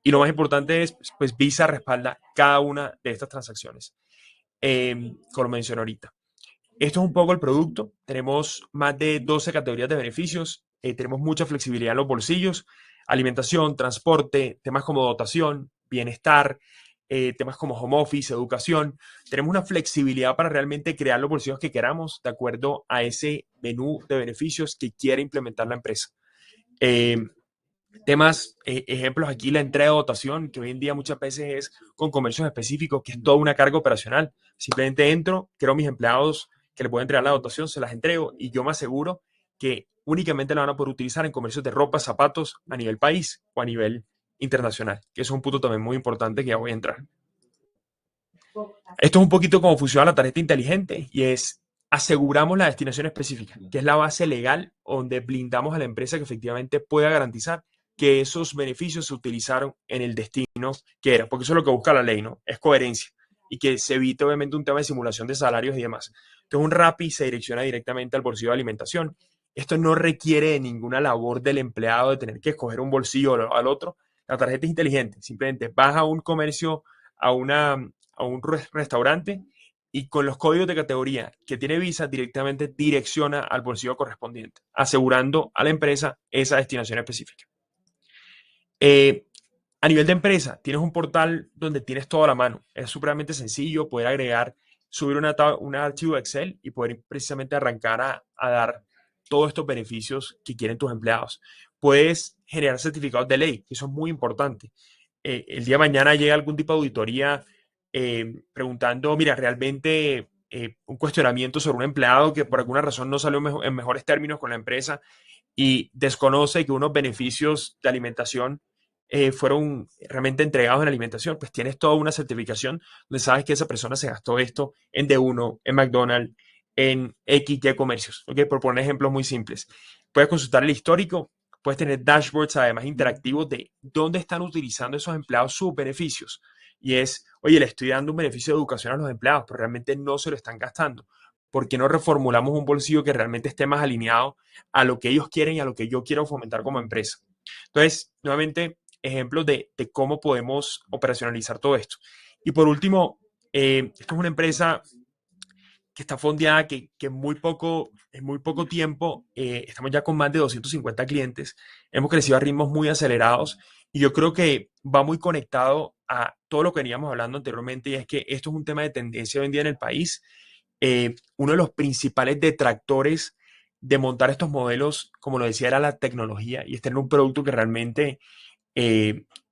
Speaker 4: Y lo más importante es, pues Visa respalda cada una de estas transacciones, como lo mencioné ahorita. Esto es un poco el producto. Tenemos más de 12 categorías de beneficios. Tenemos mucha flexibilidad en los bolsillos: alimentación, transporte, temas como dotación, bienestar, temas como home office, educación. Tenemos una flexibilidad para realmente crear los bolsillos que queramos de acuerdo a ese menú de beneficios que quiere implementar la empresa. Ejemplos aquí, la entrega de dotación, que hoy en día muchas veces es con comercios específicos, que es toda una carga operacional. Simplemente entro, creo mis empleados que le pueden entregar la dotación, se las entrego, y yo me aseguro que únicamente la van a poder utilizar en comercios de ropa, zapatos a nivel país o a nivel internacional, que es un punto también muy importante que ya voy a entrar. Esto es un poquito cómo funciona la tarjeta inteligente, y es aseguramos la destinación específica, que es la base legal donde blindamos a la empresa que efectivamente pueda garantizar que esos beneficios se utilizaron en el destino que era, porque eso es lo que busca la ley, ¿no? Es coherencia y que se evite obviamente un tema de simulación de salarios y demás. Entonces un Rappi se direcciona directamente al bolsillo de alimentación. Esto no requiere de ninguna labor del empleado de tener que escoger un bolsillo al otro. La tarjeta es inteligente, simplemente vas a un comercio, a un restaurante y con los códigos de categoría que tiene Visa directamente direcciona al bolsillo correspondiente, asegurando a la empresa esa destinación específica. A nivel de empresa, tienes un portal donde tienes todo a la mano. Es supremamente sencillo poder agregar, subir un archivo de Excel y poder precisamente arrancar a dar todos estos beneficios que quieren tus empleados. Puedes generar certificados de ley, que eso es muy importante. El día de mañana llega algún tipo de auditoría preguntando, mira, realmente un cuestionamiento sobre un empleado que por alguna razón no salió en mejores términos con la empresa y desconoce que unos beneficios de alimentación fueron realmente entregados en alimentación, pues tienes toda una certificación donde sabes que esa persona se gastó esto en D1, en McDonald's, en X, Y comercios. ¿Okay? Por poner ejemplos muy simples. Puedes consultar el histórico, puedes tener dashboards además interactivos de dónde están utilizando esos empleados sus beneficios. Y es, oye, le estoy dando un beneficio de educación a los empleados, pero realmente no se lo están gastando. ¿Por qué no reformulamos un bolsillo que realmente esté más alineado a lo que ellos quieren y a lo que yo quiero fomentar como empresa? Entonces, nuevamente, ejemplos de cómo podemos operacionalizar todo esto. Y por último, esto es una empresa que está fondeada, que en muy poco tiempo, estamos ya con más de 250 clientes, hemos crecido a ritmos muy acelerados y yo creo que va muy conectado a todo lo que veníamos hablando anteriormente y es que esto es un tema de tendencia hoy en día en el país. Uno de los principales detractores de montar estos modelos, como lo decía, era la tecnología y es tener un producto que realmente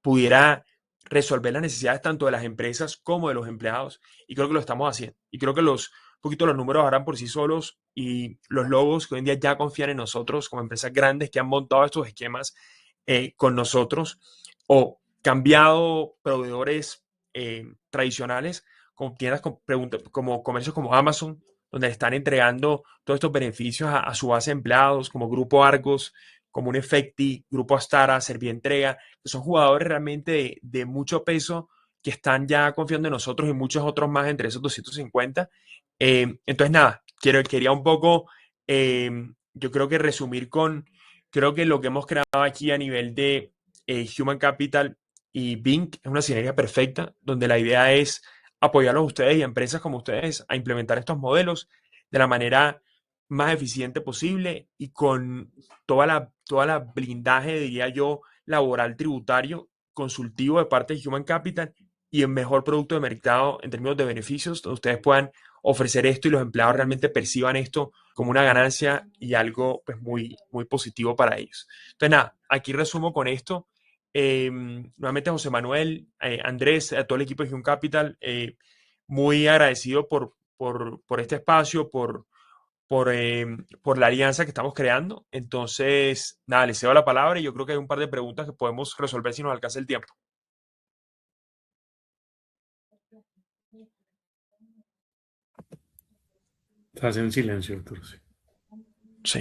Speaker 4: pudiera resolver las necesidades tanto de las empresas como de los empleados y creo que lo estamos haciendo y creo que un poquito los números harán por sí solos y los logos que hoy en día ya confían en nosotros como empresas grandes que han montado estos esquemas con nosotros o cambiado proveedores tradicionales como tiendas como comercios como Amazon, donde están entregando todos estos beneficios a su base de empleados, como Grupo Argos, como un Efecti, Grupo Astara, Servientrega, que son jugadores realmente de mucho peso que están ya confiando en nosotros y muchos otros más entre esos 250. Entonces, nada, quería un poco, yo creo que resumir creo que lo que hemos creado aquí a nivel de Human Capital y Bink es una sinergia perfecta, donde la idea es apoyarlos a ustedes y a empresas como ustedes a implementar estos modelos de la manera más eficiente posible y con toda la blindaje, diría yo, laboral, tributario, consultivo de parte de Human Capital y el mejor producto de mercado en términos de beneficios, donde ustedes puedan ofrecer esto y los empleados realmente perciban esto como una ganancia y algo pues, muy, muy positivo para ellos. Entonces, nada, aquí resumo con esto. Nuevamente, José Manuel, Andrés, a todo el equipo de Human Capital, muy agradecido por este espacio, por la alianza que estamos creando. Entonces, nada, les cedo la palabra y yo creo que hay un par de preguntas que podemos resolver si nos alcanza el tiempo.
Speaker 2: Estás en silencio, Arturo.
Speaker 4: Sí.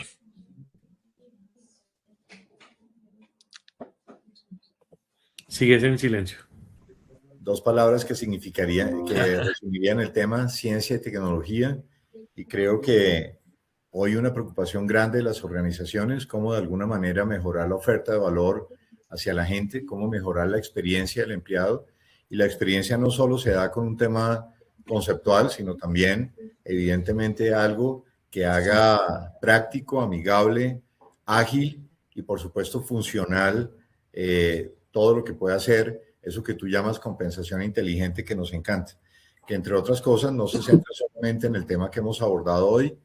Speaker 2: Sigues en silencio.
Speaker 1: Dos palabras que resumirían el tema, ciencia y tecnología, y creo que hoy una preocupación grande de las organizaciones, cómo de alguna manera mejorar la oferta de valor hacia la gente, cómo mejorar la experiencia del empleado, y la experiencia no solo se da con un tema conceptual, sino también, evidentemente, algo que haga práctico, amigable, ágil y, por supuesto, funcional todo lo que pueda hacer eso que tú llamas compensación inteligente, que nos encanta. Que, entre otras cosas, no se centra solamente en el tema que hemos abordado hoy.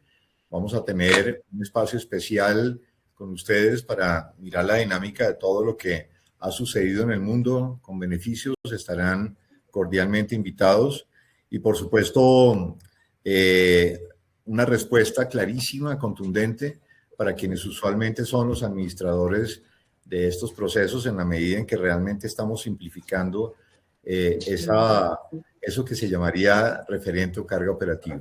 Speaker 1: Vamos a tener un espacio especial con ustedes para mirar la dinámica de todo lo que ha sucedido en el mundo con beneficios. Estarán cordialmente invitados. Y, por supuesto, una respuesta clarísima, contundente, para quienes usualmente son los administradores de estos procesos, en la medida en que realmente estamos simplificando eso que se llamaría referente o carga operativa.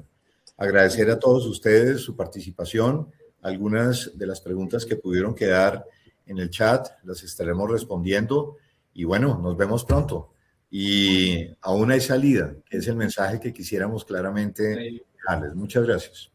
Speaker 1: Agradecer a todos ustedes su participación. Algunas de las preguntas que pudieron quedar en el chat las estaremos respondiendo. Y bueno, nos vemos pronto. Y aún hay salida, que es el mensaje que quisiéramos claramente dejarles. Muchas gracias.